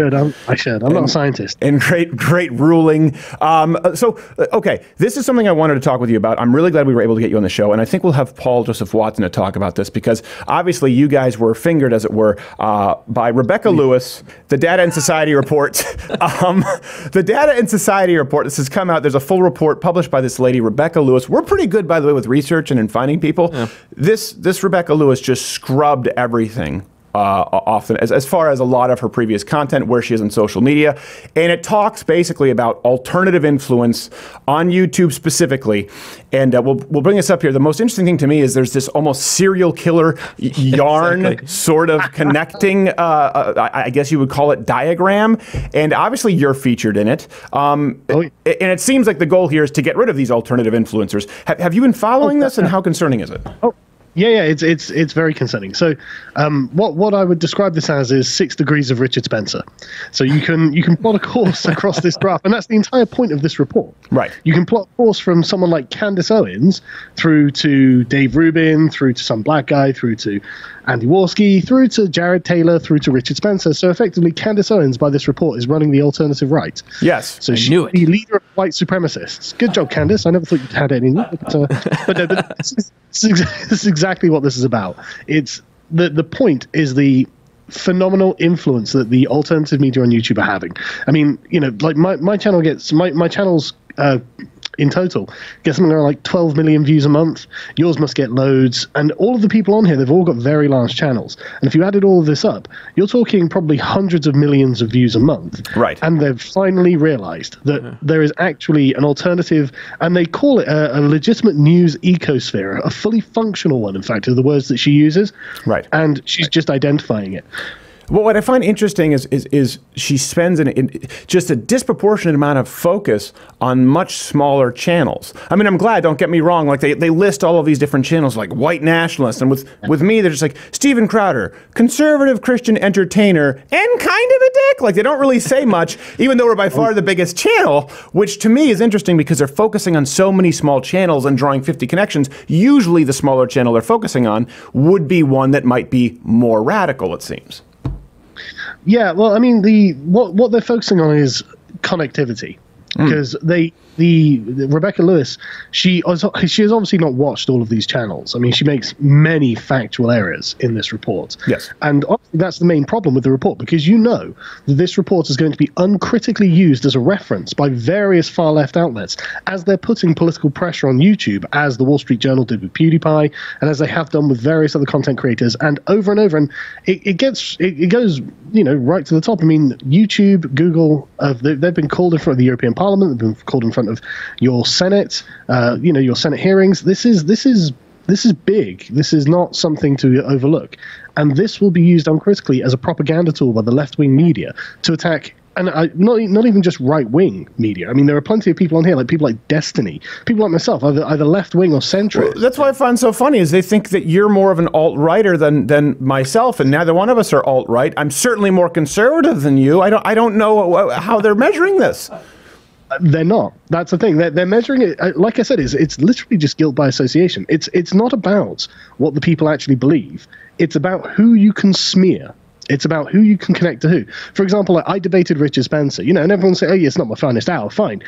Speaker 17: should. I'm not a scientist.
Speaker 1: And great ruling. Okay, this is something I wanted to talk with you about. I'm really glad we were able to get you on the show, and I think we'll have Paul Joseph Watson to talk about this, because obviously you guys were fingered, as it were, by Rebecca Lewis, the Data and Society report. The Data and Society report, this has come out. There's a full report published by this lady, Rebecca Lewis. We're pretty good, by the way, with research and in finding people. Yeah. This Rebecca Lewis just scrubbed everything often as far as a lot of her previous content, where she is on social media, and it talks basically about alternative influence on YouTube specifically. And we'll bring this up here. The most interesting thing to me is there's this almost serial killer yarn sort of connecting, I guess you would call it, diagram, and obviously you're featured in it. And it seems like the goal here is to get rid of these alternative influencers. Have you been following this, and how concerning is it?
Speaker 17: Yeah, it's very concerning. So, what I would describe this as is 6 degrees of Richard Spencer. So you can plot a course across this graph, and that's the entire point of this report.
Speaker 1: Right.
Speaker 17: You can plot a course from someone like Candace Owens through to Dave Rubin, through to some black guy, through to Andy Warski, through to Jared Taylor, through to Richard Spencer. So effectively, Candace Owens, by this report, is running the alternative right.
Speaker 1: Yes,
Speaker 17: so she's the leader of white supremacists. Good job, Candace. I never thought you'd had it in you. But this is exactly what this is about. It's the point is the phenomenal influence that the alternative media on YouTube are having. I mean, you know, like my channel gets my channel's in total get something around like 12 million views a month. Yours must get loads, and all of the people on here, they've all got very large channels, and if you added all of this up, you're talking probably hundreds of millions of views a month.
Speaker 1: Right.
Speaker 17: And they've finally realized that there is actually an alternative, and they call it a legitimate news ecosphere, a fully functional one, in fact, are the words that she uses.
Speaker 1: Right.
Speaker 17: And she's just identifying it.
Speaker 1: Well, what I find interesting is she spends just a disproportionate amount of focus on much smaller channels. I mean, I'm glad, don't get me wrong, like they list all of these different channels like white nationalists, and with me they're just like Steven Crowder, conservative Christian entertainer, and kind of a dick. Like they don't really say much, even though we're by far the biggest channel, which to me is interesting because they're focusing on so many small channels and drawing 50 connections. Usually the smaller channel they're focusing on would be one that might be more radical, it seems.
Speaker 17: Yeah, well, I mean, what they're focusing on is connectivity, because the Rebecca Lewis, she has obviously not watched all of these channels. I mean, she makes many factual errors in this report.
Speaker 1: Yes.
Speaker 17: And obviously that's the main problem with the report, because you know that this report is going to be uncritically used as a reference by various far-left outlets as they're putting political pressure on YouTube, as the Wall Street Journal did with PewDiePie, and as they have done with various other content creators, and over, and it goes, you know, right to the top. I mean, YouTube, Google, they've been called in front of the European Parliament, they've been called in front of your Senate, you know, your Senate hearings. This is big. This is not something to overlook, and this will be used uncritically as a propaganda tool by the left-wing media to attack. And not even just right-wing media. I mean, there are plenty of people on here, like people like Destiny, people like myself, either left-wing or centrist.
Speaker 1: Well, that's what I find so funny is they think that you're more of an alt-righter than myself, and neither one of us are alt-right. I'm certainly more conservative than you. I don't know how they're measuring this.
Speaker 17: They're not. That's the thing. They're measuring it. Like I said, it's literally just guilt by association. It's not about what the people actually believe. It's about who you can smear. It's about who you can connect to who. For example, I debated Richard Spencer, you know, and everyone say, oh, yeah, it's not my finest hour. Fine.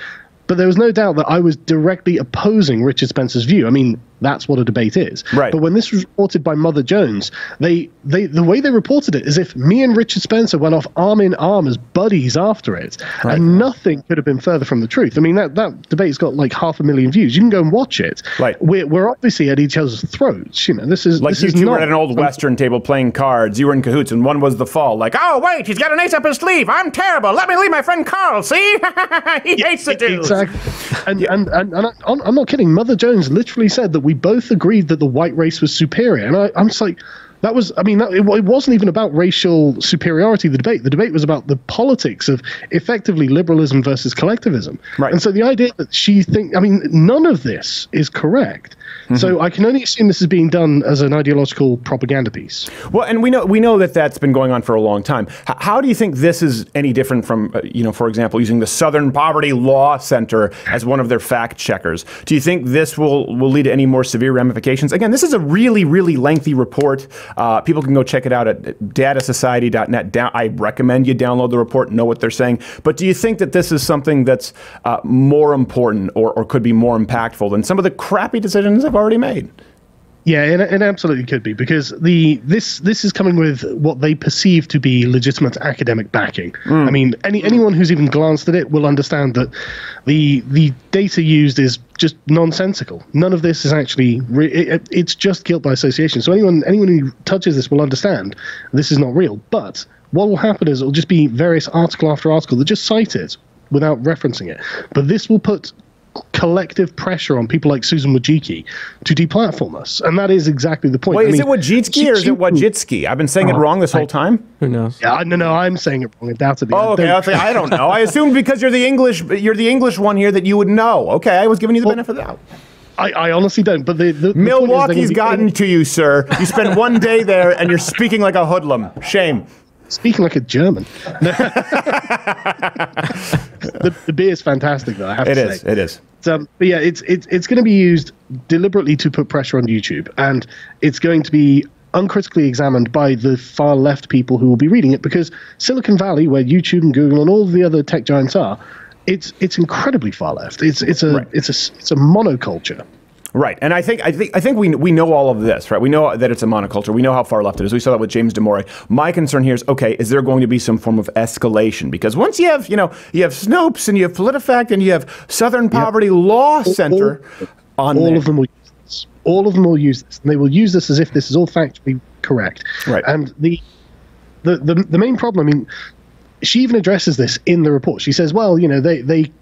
Speaker 17: But there was no doubt that I was directly opposing Richard Spencer's view. I mean, that's what a debate is.
Speaker 1: Right.
Speaker 17: But when this was reported by Mother Jones, the way they reported it is if me and Richard Spencer went off arm in arm as buddies after it, right. And nothing could have been further from the truth. I mean, that debate's got like 500,000 views. You can go and watch it.
Speaker 1: Right.
Speaker 17: We're obviously at each other's throats. You know, this is
Speaker 1: like you two were at an old Western table playing cards. You were in cahoots, and one was the fall. Like, oh wait, he's got an ace up his sleeve. I'm terrible. Let me leave my friend Carl. See, he hates the dude.
Speaker 17: Exactly. And I'm not kidding. Mother Jones literally said that we both agreed that the white race was superior, and I'm just like, that was, I mean, it wasn't even about racial superiority. The debate was about the politics of effectively liberalism versus collectivism.
Speaker 1: Right.
Speaker 17: And so the idea that I mean, none of this is correct. Mm-hmm. So I can only assume this is being done as an ideological propaganda piece.
Speaker 1: Well, and we know that that's been going on for a long time. How do you think this is any different from, you know, for example, using the Southern Poverty Law Center as one of their fact checkers? Do you think this will lead to any more severe ramifications? Again, this is a really, really lengthy report. People can go check it out at datasociety.net. I recommend you download the report, know what they're saying. But do you think that this is something that's more important or could be more impactful than some of the crappy decisions they've already made?
Speaker 17: Yeah, it absolutely could be, because this is coming with what they perceive to be legitimate academic backing. I mean, anyone who's even glanced at it will understand that the data used is just nonsensical. None of this is actually it's just guilt by association. So anyone who touches this will understand this is not real. But what will happen is it'll just be various article after article that just cite it without referencing it. But this will put collective pressure on people like Susan Wojcicki to deplatform us, and that is exactly the point.
Speaker 1: Wait, is it Wojcicki or is it Wojcicki? I've been saying it wrong this whole time.
Speaker 9: Who knows?
Speaker 17: Yeah, no, I'm saying it wrong. Undoubtedly.
Speaker 1: Oh, okay. I don't know. I assumed because you're the English one here that you would know. Okay, I was giving you the benefit of the doubt.
Speaker 17: I honestly don't. But the
Speaker 1: Milwaukee's gotten to you, sir. You spend one day there and you're speaking like a hoodlum. Shame.
Speaker 17: Speaking like a German. The beer is fantastic, though, I have to say.
Speaker 1: It is.
Speaker 17: But yeah, it's going to be used deliberately to put pressure on YouTube, and it's going to be uncritically examined by the far left people who will be reading it, because Silicon Valley, where YouTube and Google and all the other tech giants are, it's incredibly far left. It's a monoculture.
Speaker 1: Right, and I think we know all of this, right? We know that it's a monoculture. We know how far left it is. We saw that with James Damore. My concern here is, okay, is there going to be some form of escalation? Because once you have Snopes and you have PolitiFact and you have Southern Poverty Law Center on there.
Speaker 17: All of them will use this. All of them will use this, and they will use this as if this is all factually correct.
Speaker 1: Right.
Speaker 17: And the main problem, I mean, she even addresses this in the report. She says, well, you know, they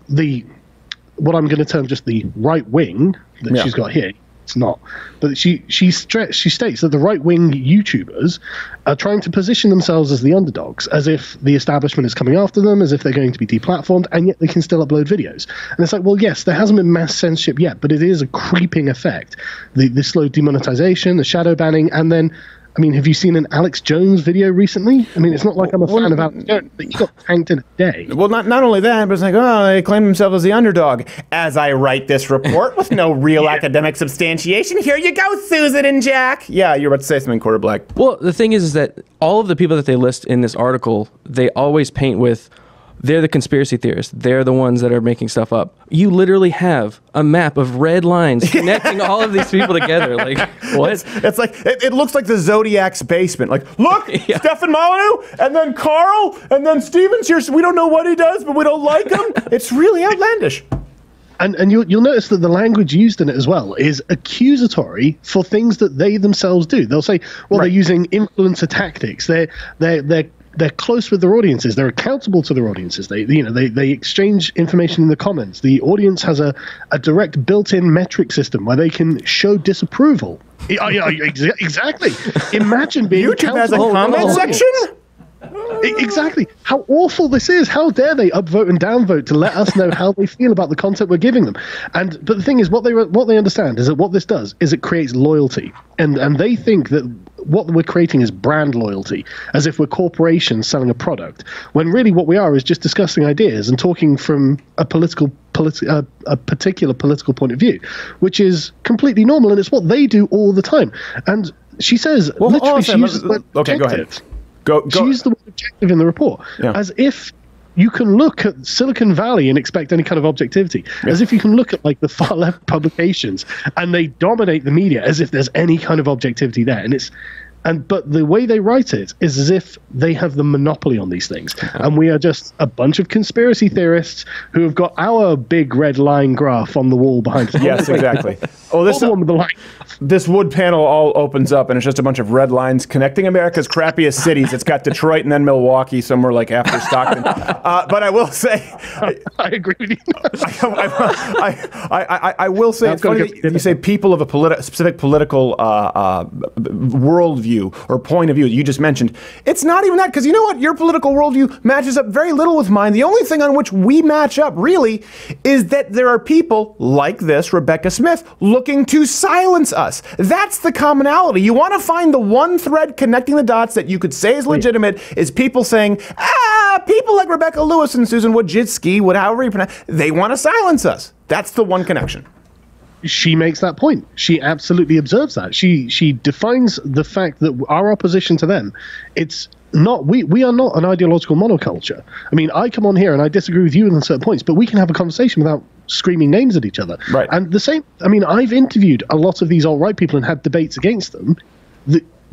Speaker 17: what I'm going to term just the right wing that she's got here, It's not. But she states that the right-wing YouTubers are trying to position themselves as the underdogs, as if the establishment is coming after them, as if they're going to be deplatformed, and yet they can still upload videos. And it's like, well, yes, there hasn't been mass censorship yet, but it is a creeping effect. The slow demonetization, the shadow banning, and then, I mean, have you seen an Alex Jones video recently? I mean, it's not like I'm a fan of Alex Jones, but he got tanked in a day.
Speaker 1: Well, not only that, but it's like, oh, they claim themselves as the underdog. As I write this report with no real academic substantiation, here you go, Susan and Jack. Yeah, you're about to say something, Quarter Black.
Speaker 9: Well, the thing is that all of the people that they list in this article, they always paint with, they're the conspiracy theorists. They're the ones that are making stuff up. You literally have a map of red lines connecting all of these people together. Like, what?
Speaker 1: It's like, it looks like the Zodiac's basement. Like, look, Stefan Molyneux, and then Carl, and then Stevens here. So we don't know what he does, but we don't like him. It's really outlandish.
Speaker 17: And you'll notice that the language used in it as well is accusatory for things that they themselves do. They'll say, well, they're using influencer tactics. They're close with their audiences. They're accountable to their audiences. They exchange information in the comments. The audience has a direct built-in metric system where they can show disapproval. Exactly. Imagine being
Speaker 1: YouTube has a comment section.
Speaker 17: Exactly. How awful this is. How dare they upvote and downvote to let us know how they feel about the content we're giving them. But the thing is, what they understand is that what this does is it creates loyalty. And they think that what we're creating is brand loyalty, as if we're corporations selling a product, when really what we are is just discussing ideas and talking from a particular political point of view, which is completely normal, and it's what they do all the time. And she says, she uses the word
Speaker 1: okay, go ahead.
Speaker 17: She used the word objective in the report, as if you can look at Silicon Valley and expect any kind of objectivity, as if you can look at like the far left publications and they dominate the media as if there's any kind of objectivity there. But the way they write it is as if they have the monopoly on these things, and we are just a bunch of conspiracy theorists who have got our big red line graph on the wall behind us.
Speaker 1: Yes, exactly. Oh, this one with the line. This wood panel all opens up, and it's just a bunch of red lines connecting America's crappiest cities. It's got Detroit and then Milwaukee, somewhere like after Stockton. But I will say,
Speaker 17: I agree with you.
Speaker 1: I will say, it's funny that you say people of a specific political worldview or point of view you just mentioned. It's not even that, because you know what? Your political worldview matches up very little with mine. The only thing on which we match up, really, is that there are people like this, Rebecca Smith, looking to silence us. That's the commonality. You want to find the one thread connecting the dots that you could say is legitimate, is people saying, people like Rebecca Lewis and Susan Wojcicki, however you pronounce, they want to silence us. That's the one connection.
Speaker 17: She makes that point. She absolutely observes that. She defines the fact that our opposition to them, it's not, we are not an ideological monoculture. I mean, I come on here and I disagree with you on certain points, but we can have a conversation without screaming names at each other.
Speaker 1: Right.
Speaker 17: And the same, I mean, I've interviewed a lot of these alt-right people and had debates against them.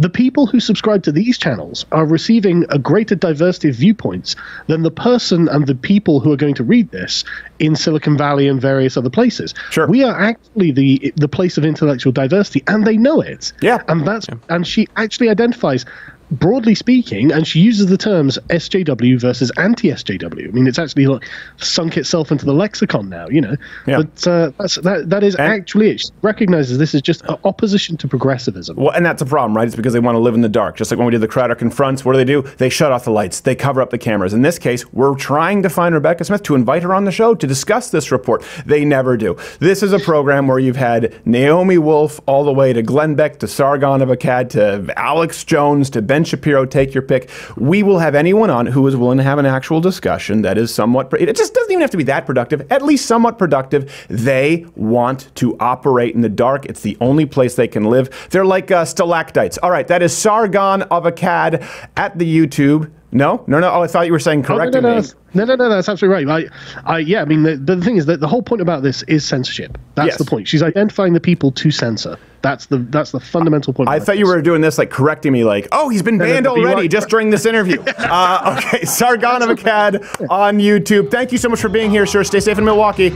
Speaker 17: The people who subscribe to these channels are receiving a greater diversity of viewpoints than the person and the people who are going to read this in Silicon Valley and various other places.
Speaker 1: Sure.
Speaker 17: We are actually the place of intellectual diversity, and they know it.
Speaker 1: Yeah.
Speaker 17: And she actually identifies, broadly speaking, and she uses the terms SJW versus anti-SJW. I mean, it's actually like sunk itself into the lexicon now, you know.
Speaker 1: Yeah.
Speaker 17: But that is actually it. She recognizes this is just opposition to progressivism.
Speaker 1: Well, and that's a problem, right? It's because they want to live in the dark. Just like when we did the Crowder Confronts, what do? They shut off the lights. They cover up the cameras. In this case, we're trying to find Rebecca Smith to invite her on the show to discuss this report. They never do. This is a program where you've had Naomi Wolf all the way to Glenn Beck to Sargon of Akkad to Alex Jones to Ben Shapiro, take your pick. We will have anyone on who is willing to have an actual discussion that is somewhat, it just doesn't even have to be that productive, at least somewhat productive. They want to operate in the dark. It's the only place they can live. They're like stalactites. All right, that is Sargon of Akkad at the YouTube. No. Oh, I thought you were saying correcting me.
Speaker 17: No, that's absolutely right. I mean, the thing is that the whole point about this is censorship. That's the point. She's identifying the people to censor. That's the fundamental point.
Speaker 1: I thought you were doing this like correcting me, like, oh, he's been banned already just during this interview. Okay, Sargon of Akkad on YouTube. Thank you so much for being here, sir. Stay safe in Milwaukee.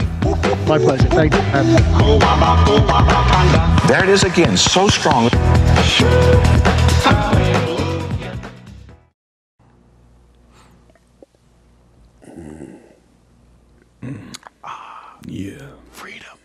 Speaker 17: My pleasure. Thank you.
Speaker 7: There it is again, so strong.
Speaker 1: Yeah.
Speaker 8: Freedom.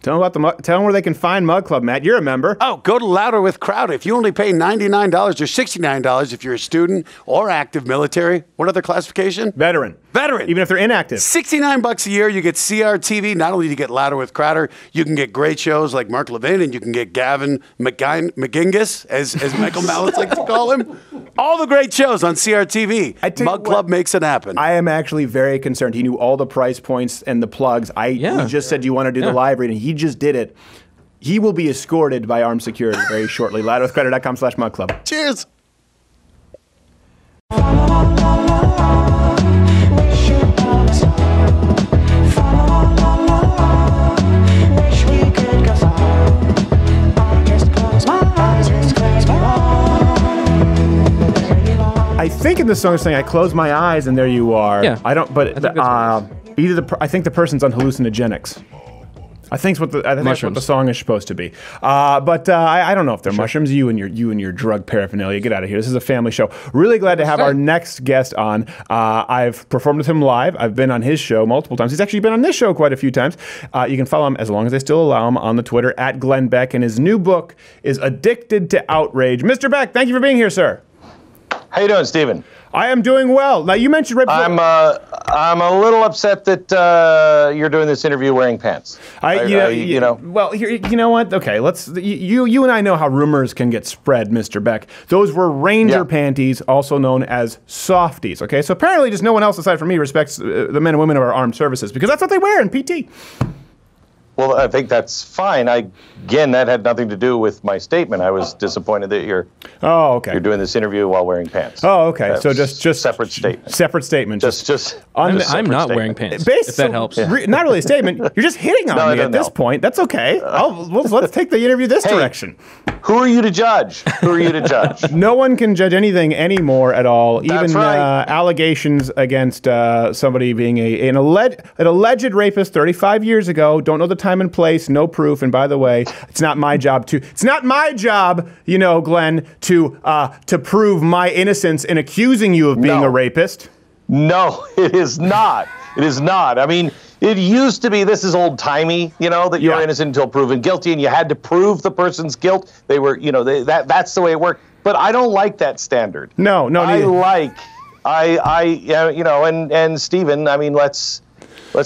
Speaker 1: Tell them where they can find Mug Club, Matt. You're a member.
Speaker 8: Oh, go to Louder with Crowder. If you only pay $99 or $69 if you're a student or active military, what other classification?
Speaker 1: Veteran. Even if they're inactive.
Speaker 8: $69 a year, you get CRTV. Not only do you get Louder with Crowder, you can get great shows like Mark Levin, and you can get Gavin McGingus, as Michael Mallett likes to call him. All the great shows on CRTV. Mug Club makes it happen.
Speaker 1: I am actually very concerned. He knew all the price points and the plugs. He just said, you want to do the live reading. He just did it. He will be escorted by armed security very shortly. louderwithcrowder.com/mugclub.
Speaker 8: Cheers.
Speaker 1: I think in the song it's saying, I close my eyes and there you are.
Speaker 9: Yeah.
Speaker 1: I don't, but I think the person's on hallucinogenics. I think that's what the song is supposed to be. But I don't know if they're mushrooms. You and your drug paraphernalia. Get out of here. This is a family show. Really glad to have our next guest on. I've performed with him live. I've been on his show multiple times. He's actually been on this show quite a few times. You can follow him, as long as they still allow him, on the Twitter at Glenn Beck. And his new book is Addicted to Outrage. Mr. Beck, thank you for being here, sir.
Speaker 18: How you doing, Stephen?
Speaker 1: I am doing well. Now, you mentioned right before...
Speaker 18: I'm a little upset that you're doing this interview wearing pants.
Speaker 1: You know. Well, you know what? Okay, let's. You and I know how rumors can get spread, Mr. Beck. Those were Ranger panties, also known as softies. Okay, so apparently, just no one else aside from me respects the men and women of our armed services, because that's what they wear in PT.
Speaker 18: Well, I think that's fine. Again, that had nothing to do with my statement. I was disappointed that you're doing this interview while wearing pants.
Speaker 1: Oh, okay.
Speaker 18: That's
Speaker 1: so just
Speaker 18: separate statement.
Speaker 1: Separate statement.
Speaker 9: I'm not wearing pants. If that helps.
Speaker 1: Not really a statement. You're just hitting on me at this point. That's okay. Let's take the interview this direction.
Speaker 18: Who are you to judge? Who are you to judge?
Speaker 1: No one can judge anything anymore at all.
Speaker 18: That's
Speaker 1: even
Speaker 18: right.
Speaker 1: Allegations against somebody being an alleged rapist 35 years ago. Don't know the time and place. No proof. And by the way, it's not my job, you know, Glenn, to prove my innocence in accusing you of being a rapist.
Speaker 18: No, it is not. It is not. I mean, it used to be, this is old-timey, you know, that you're innocent until proven guilty, and you had to prove the person's guilt. They were, you know, that's the way it worked. But I don't like that standard.
Speaker 1: No,
Speaker 18: you know, and Stephen, I mean, let's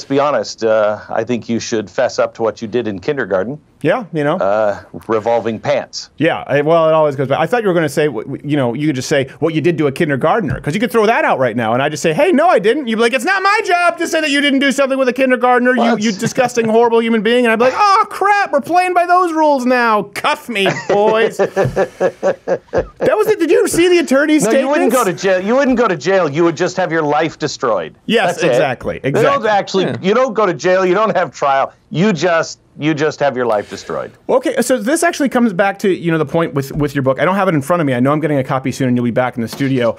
Speaker 18: be honest. I think you should fess up to what you did in kindergarten.
Speaker 1: Yeah, you know.
Speaker 18: Revolving pants.
Speaker 1: Yeah, well, it always goes back. I thought you were going to say, you know, you could just say what you did to a kindergartner, because you could throw that out right now, and I just say, hey, no, I didn't. You'd be like, it's not my job to say that you didn't do something with a kindergartner, you disgusting, horrible human being, and I'd be like, oh, crap, we're playing by those rules now. Cuff me, boys. That was it. Did you see the attorney's statements?
Speaker 18: No, you wouldn't go to jail. You wouldn't go to jail. You would just have your life destroyed.
Speaker 1: Yes,
Speaker 18: that's
Speaker 1: exactly.
Speaker 18: They don't actually, you don't go to jail. You don't have trial. You just have your life destroyed.
Speaker 1: Okay, so this actually comes back to, you know, the point with your book. I don't have it in front of me. I know I'm getting a copy soon, and you'll be back in the studio.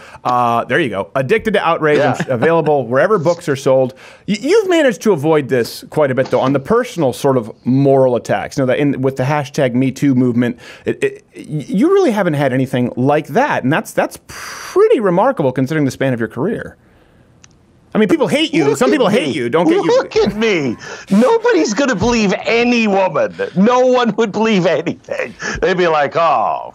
Speaker 1: There you go. Addicted to Outrage, available wherever books are sold. You've managed to avoid this quite a bit, though, on the personal sort of moral attacks. You know, with the hashtag #MeToo movement, you really haven't had anything like that, and that's pretty remarkable considering the span of your career. I mean, people hate you. Some people hate you. Don't get you.
Speaker 18: Look at me. Nobody's going to believe any woman. No one would believe anything. They'd be like, oh,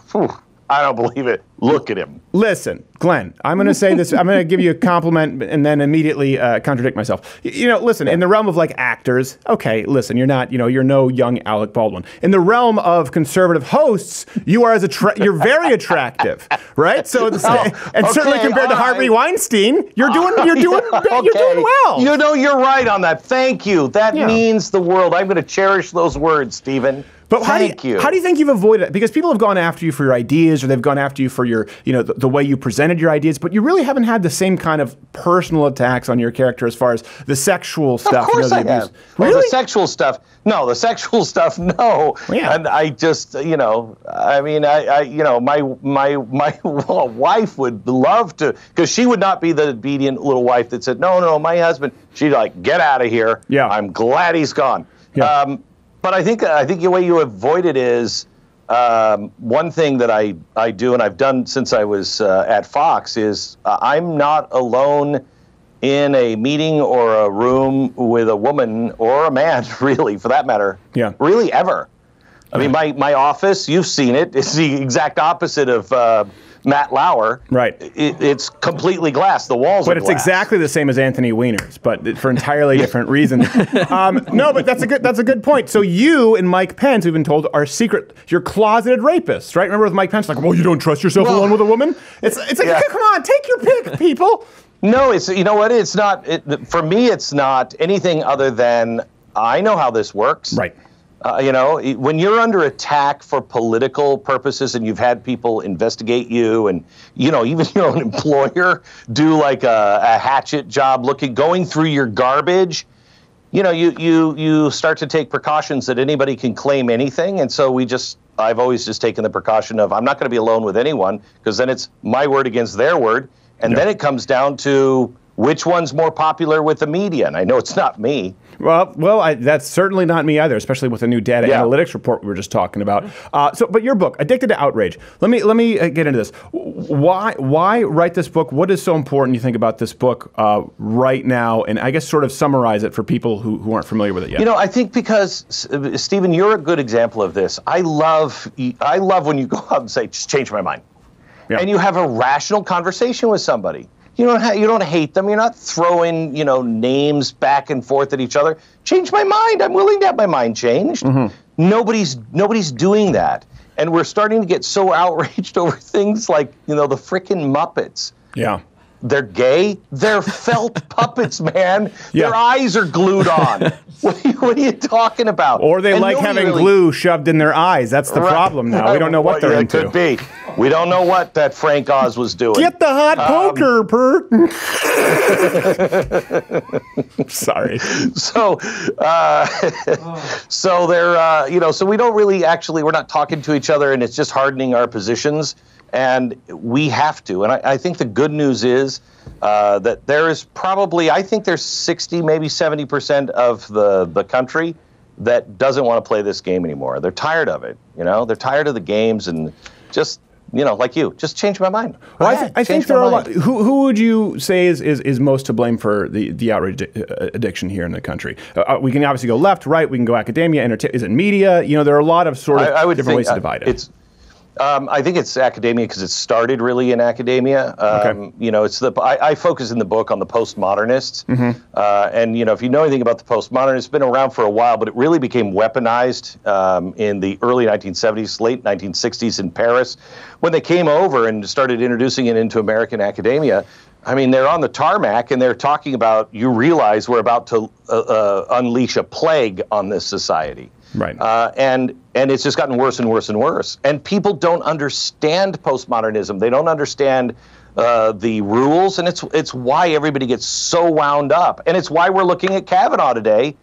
Speaker 18: I don't believe it. Look at him.
Speaker 1: Listen, Glenn, I'm going to say this. I'm going to give you a compliment and then immediately contradict myself. You know, listen, in the realm of like actors, okay, listen, you're not, you know, you're no young Alec Baldwin. In the realm of conservative hosts, you are you're very attractive, right? So, certainly compared to Harvey Weinstein, you're doing well.
Speaker 18: You know, you're right on that. Thank you. That means the world. I'm going to cherish those words, Stephen.
Speaker 1: But how do you think you've avoided it? Because people have gone after you for your ideas, or they've gone after you for your, you know, the way you presented your ideas, but you really haven't had the same kind of personal attacks on your character as far as the sexual stuff.
Speaker 18: Of course
Speaker 1: I
Speaker 18: have.
Speaker 1: Really?
Speaker 18: Well, the sexual stuff, no. The sexual stuff, no. Well, yeah. And I just, you know, I mean, you know, my wife would love to, because she would not be the obedient little wife that said, no, my husband. She'd like, get out of here.
Speaker 1: Yeah.
Speaker 18: I'm glad he's gone.
Speaker 1: Yeah.
Speaker 18: But I think the way you avoid it is one thing that I do, and I've done since I was at Fox, is I'm not alone in a meeting or a room with a woman or a man, really, for that matter.
Speaker 1: Yeah.
Speaker 18: Really, ever. I mean, my office, you've seen it. It's the exact opposite of Matt Lauer.
Speaker 1: Right.
Speaker 18: It's completely glass. The walls are glass.
Speaker 1: But it's exactly the same as Anthony Weiner's, but for entirely different reasons. No, but that's a good point. So you and Mike Pence, we've been told, are you're closeted rapists, right? Remember with Mike Pence, like, well, you don't trust yourself alone with a woman? It's like, come on, take your pick, people.
Speaker 18: No, you know what? It's not. For me, it's not anything other than I know how this works.
Speaker 1: Right.
Speaker 18: You know, when you're under attack for political purposes and you've had people investigate you and, you know, even your own employer do like a hatchet job going through your garbage, you know, you start to take precautions that anybody can claim anything. And so I've always just taken the precaution of I'm not going to be alone with anyone, because then it's my word against their word. And then it comes down to which one's more popular with the media. And I know it's not me.
Speaker 1: Well, that's certainly not me either, especially with the new data analytics report we were just talking about. But your book, Addicted to Outrage. Let me get into this. Why write this book? What is so important, you think, about this book right now? And I guess sort of summarize it for people who aren't familiar with it yet.
Speaker 18: You know, I think because, Stephen, you're a good example of this. I love when you go out and say, just change my mind. Yeah. And you have a rational conversation with somebody. You don't hate them. You're not throwing, names back and forth at each other. Change my mind. I'm willing to have my mind changed. Mm-hmm. Nobody's doing that. And we're starting to get so outraged over things like, the frickin' Muppets.
Speaker 1: Yeah.
Speaker 18: They're gay. They're felt puppets, man. Yeah. Their eyes are glued on. What are you talking about?
Speaker 1: Or they like having glue shoved in their eyes. That's the problem now. We don't know what they're into.
Speaker 18: Could be. We don't know what that Frank Oz was doing.
Speaker 1: Get the hot poker, Bert. Sorry.
Speaker 18: So they're, so we don't really we're not talking to each other, and it's just hardening our positions. And we have to. And I think the good news is that there is probably, I think there's 60, maybe 70% of the country that doesn't want to play this game anymore. They're tired of it. They're tired of the games and just, like you, just change my mind.
Speaker 1: Well, I think there are a lot. Who would you say is most to blame for the outrage addiction here in the country? We can obviously go left, right. We can go academia, is it media? There are a lot of sort of different ways to divide it.
Speaker 18: I think it's academia because it started really in academia. It's I focus in the book on the postmodernists. Mm-hmm. And, if you know anything about the postmodernists, it's been around for a while, but it really became weaponized in the early 1970s, late 1960s in Paris. When they came over and started introducing it into American academia, I mean, they're on the tarmac and they're talking about, you realize we're about to unleash a plague on this society.
Speaker 1: Right.
Speaker 18: And it's just gotten worse and worse and worse. And people don't understand postmodernism. They don't understand the rules, and it's why everybody gets so wound up. And it's why we're looking at Kavanaugh today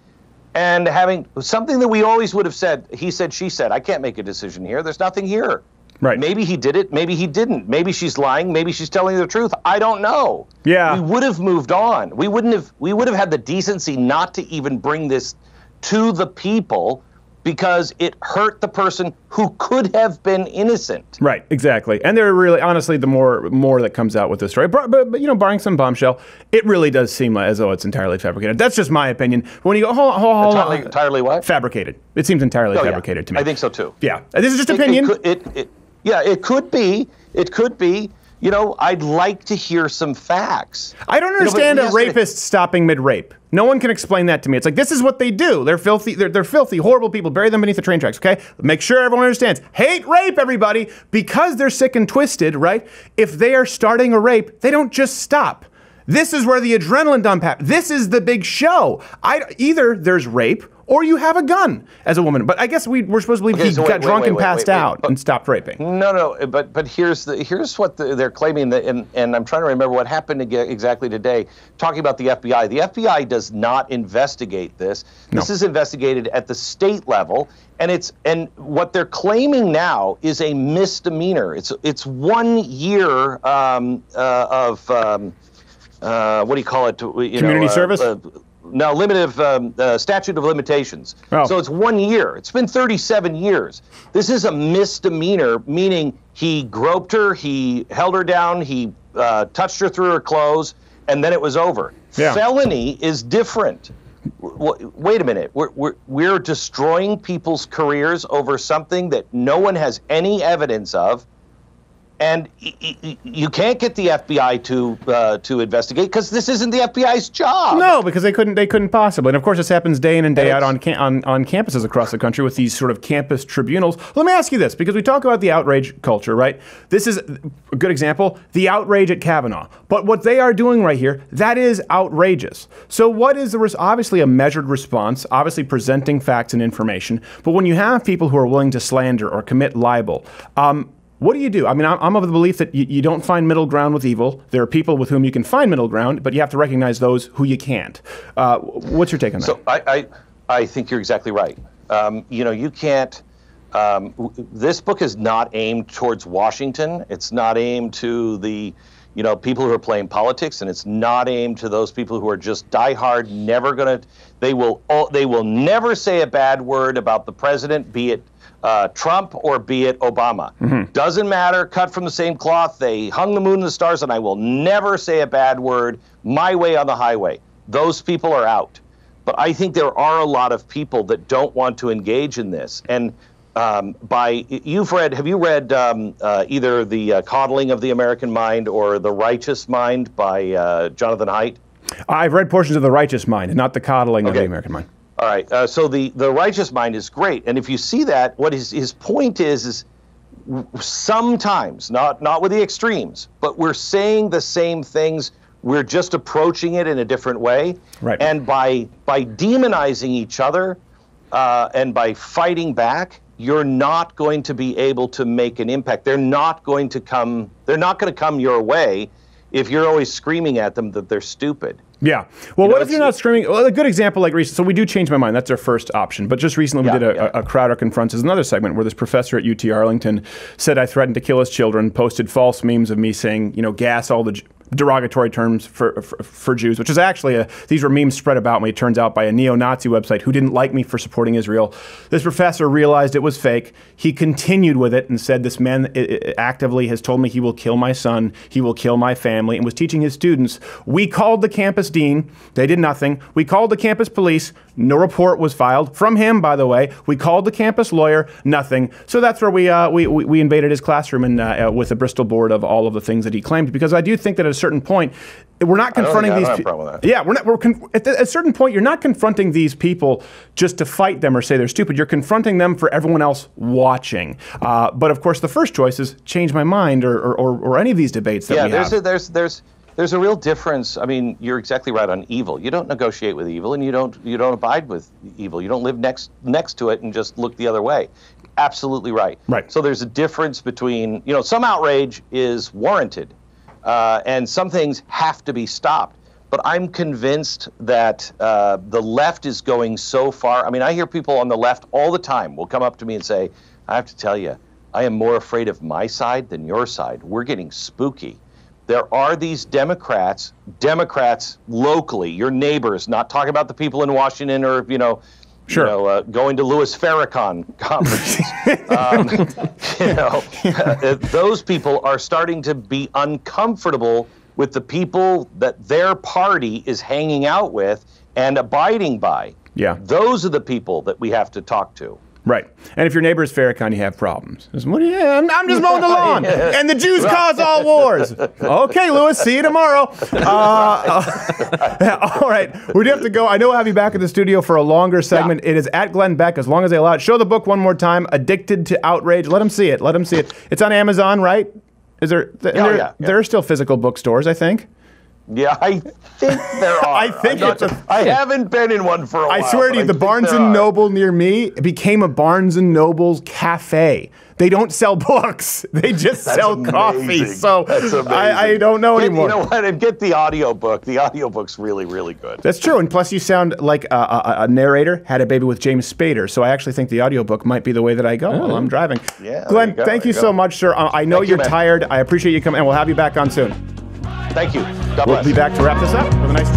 Speaker 18: and having something that we always would have said, he said, she said. I can't make a decision here. There's nothing here.
Speaker 1: Right.
Speaker 18: Maybe he did it. Maybe he didn't. Maybe she's lying. Maybe she's telling the truth. I don't know.
Speaker 1: Yeah.
Speaker 18: We would have moved on. We would have had the decency not to even bring this to the people, because it hurt the person who could have been innocent.
Speaker 1: Right, exactly. And there are really, honestly, the more that comes out with this story, but barring some bombshell, it really does seem as though it's entirely fabricated. That's just my opinion. But when you go, hold on.
Speaker 18: Entirely what?
Speaker 1: Fabricated. It seems entirely fabricated to me.
Speaker 18: I think so too.
Speaker 1: Yeah. This is just opinion.
Speaker 18: It could be. It could be. I'd like to hear some facts.
Speaker 1: I don't understand a rapist stopping mid-rape. No one can explain that to me. It's like, this is what they do. They're filthy. They're filthy, horrible people. Bury them beneath the train tracks, okay? Make sure everyone understands. Hate rape, everybody. Because they're sick and twisted, right? If they are starting a rape, they don't just stop. This is where the adrenaline dump happens. This is the big show. Either there's rape or you have a gun as a woman. But I guess we're supposed to believe he got drunk and passed out and stopped raping.
Speaker 18: No. But here's what they're claiming, and I'm trying to remember what happened exactly today. Talking about the FBI. The FBI does not investigate this. No. This is investigated at the state level, and what they're claiming now is a misdemeanor. It's 1 year of what do you call it?
Speaker 1: Community service.
Speaker 18: No, statute of limitations. Oh. So it's 1 year. It's been 37 years. This is a misdemeanor, meaning he groped her, he held her down, he touched her through her clothes, and then it was over.
Speaker 1: Yeah.
Speaker 18: Felony is different. Wait a minute. We're destroying people's careers over something that no one has any evidence of. And you can't get the FBI to investigate because this isn't the FBI's job.
Speaker 1: No, because they couldn't possibly. And of course, this happens day in and day out on campuses across the country with these sort of campus tribunals. Let me ask you this, because we talk about the outrage culture, right? This is a good example, the outrage at Kavanaugh. But what they are doing right here, that is outrageous. So what is obviously a measured response, obviously presenting facts and information. But when you have people who are willing to slander or commit libel, what do you do? I mean, I'm of the belief that you don't find middle ground with evil. There are people with whom you can find middle ground, but you have to recognize those who you can't. What's your take on that?
Speaker 18: So I think you're exactly right. You know, you can't. This book is not aimed towards Washington. It's not aimed to the, you know, people who are playing politics, and it's not aimed to those people who are just diehard, never gonna. They will never say a bad word about the president, be it Trump or be it Obama. Mm-hmm. Doesn't matter, cut from the same cloth. They hung the moon and the stars, and I will never say a bad word. My way on the highway. Those people are out. But I think there are a lot of people that don't want to engage in this. And have you read either The Coddling of the American Mind or The Righteous Mind by Jonathan Haidt?
Speaker 1: I've read portions of The Righteous Mind, not The Coddling of the American Mind.
Speaker 18: All right, so the Righteous Mind is great, and if you see that, what his point is sometimes, not with the extremes, but we're saying the same things, we're just approaching it in a different way.
Speaker 1: Right.
Speaker 18: And by demonizing each other and by fighting back, you're not going to be able to make an impact. They're not going to come your way if you're always screaming at them that they're stupid.
Speaker 1: Yeah. Well, what if you're not screaming? Well, a good example, like recently, so we do change my mind. That's our first option. But just recently, we did a Crowder Confronts is another segment where this professor at UT Arlington said I threatened to kill his children, posted false memes of me saying, you know, gas all the derogatory terms for Jews, which is actually these were memes spread about me, it turns out, by a neo-Nazi website who didn't like me for supporting Israel. This professor realized it was fake. He continued with it and said, this man actively has told me he will kill my son, he will kill my family, and was teaching his students. We called the campus dean. They did nothing. We called the campus police. No report was filed. From him, by the way. We called the campus lawyer. Nothing. So that's where we invaded his classroom and with a Bristol board of all of the things that he claimed, because I do think that at a certain point, we're not confronting these people. Yeah, at a certain point, you're not confronting these people just to fight them or say they're stupid. You're confronting them for everyone else watching. But of course, the first choice is change my mind or any of these debates that we have.
Speaker 18: There's a real difference. I mean, you're exactly right on evil. You don't negotiate with evil, and you don't abide with evil. You don't live next to it and just look the other way. Absolutely right.
Speaker 1: Right.
Speaker 18: So there's a difference between, you know, some outrage is warranted. And some things have to be stopped. But I'm convinced that the left is going so far. I mean, I hear people on the left all the time will come up to me and say, I have to tell you, I am more afraid of my side than your side. We're getting spooky. There are these Democrats locally, your neighbors, not talking about the people in Washington or, you know,
Speaker 1: sure.
Speaker 18: Going to Louis Farrakhan conferences. Those people are starting to be uncomfortable with the people that their party is hanging out with and abiding by.
Speaker 1: Yeah.
Speaker 18: Those are the people that we have to talk to.
Speaker 1: Right. And if your neighbor is Farrakhan, you have problems. I'm just mowing the lawn. And the Jews cause all wars. Okay, Louis, see you tomorrow. All right. We do have to go. I know we'll have you back in the studio for a longer segment. Yeah. It is at Glenn Beck, as long as they allow it. Show the book one more time, Addicted to Outrage. Let them see it. Let them see it. It's on Amazon, right? Is there? There are still physical bookstores, I think.
Speaker 18: Yeah, I think there are. I haven't been in one for a while.
Speaker 1: I swear to you, the Barnes & Noble near me became a Barnes & Noble's cafe. They don't sell books. They just sell coffee. So I don't know anymore.
Speaker 18: You know what? And get the audiobook. The audiobook's really, really good.
Speaker 1: That's true. And plus you sound like a narrator had a baby with James Spader. So I actually think the audiobook might be the way that I go while I'm driving.
Speaker 18: Yeah,
Speaker 1: Glenn, thank you so much, sir. I know you're tired. I appreciate you coming, and we'll have you back on soon.
Speaker 18: Thank you. God bless.
Speaker 1: We'll be back to wrap this up with a nice.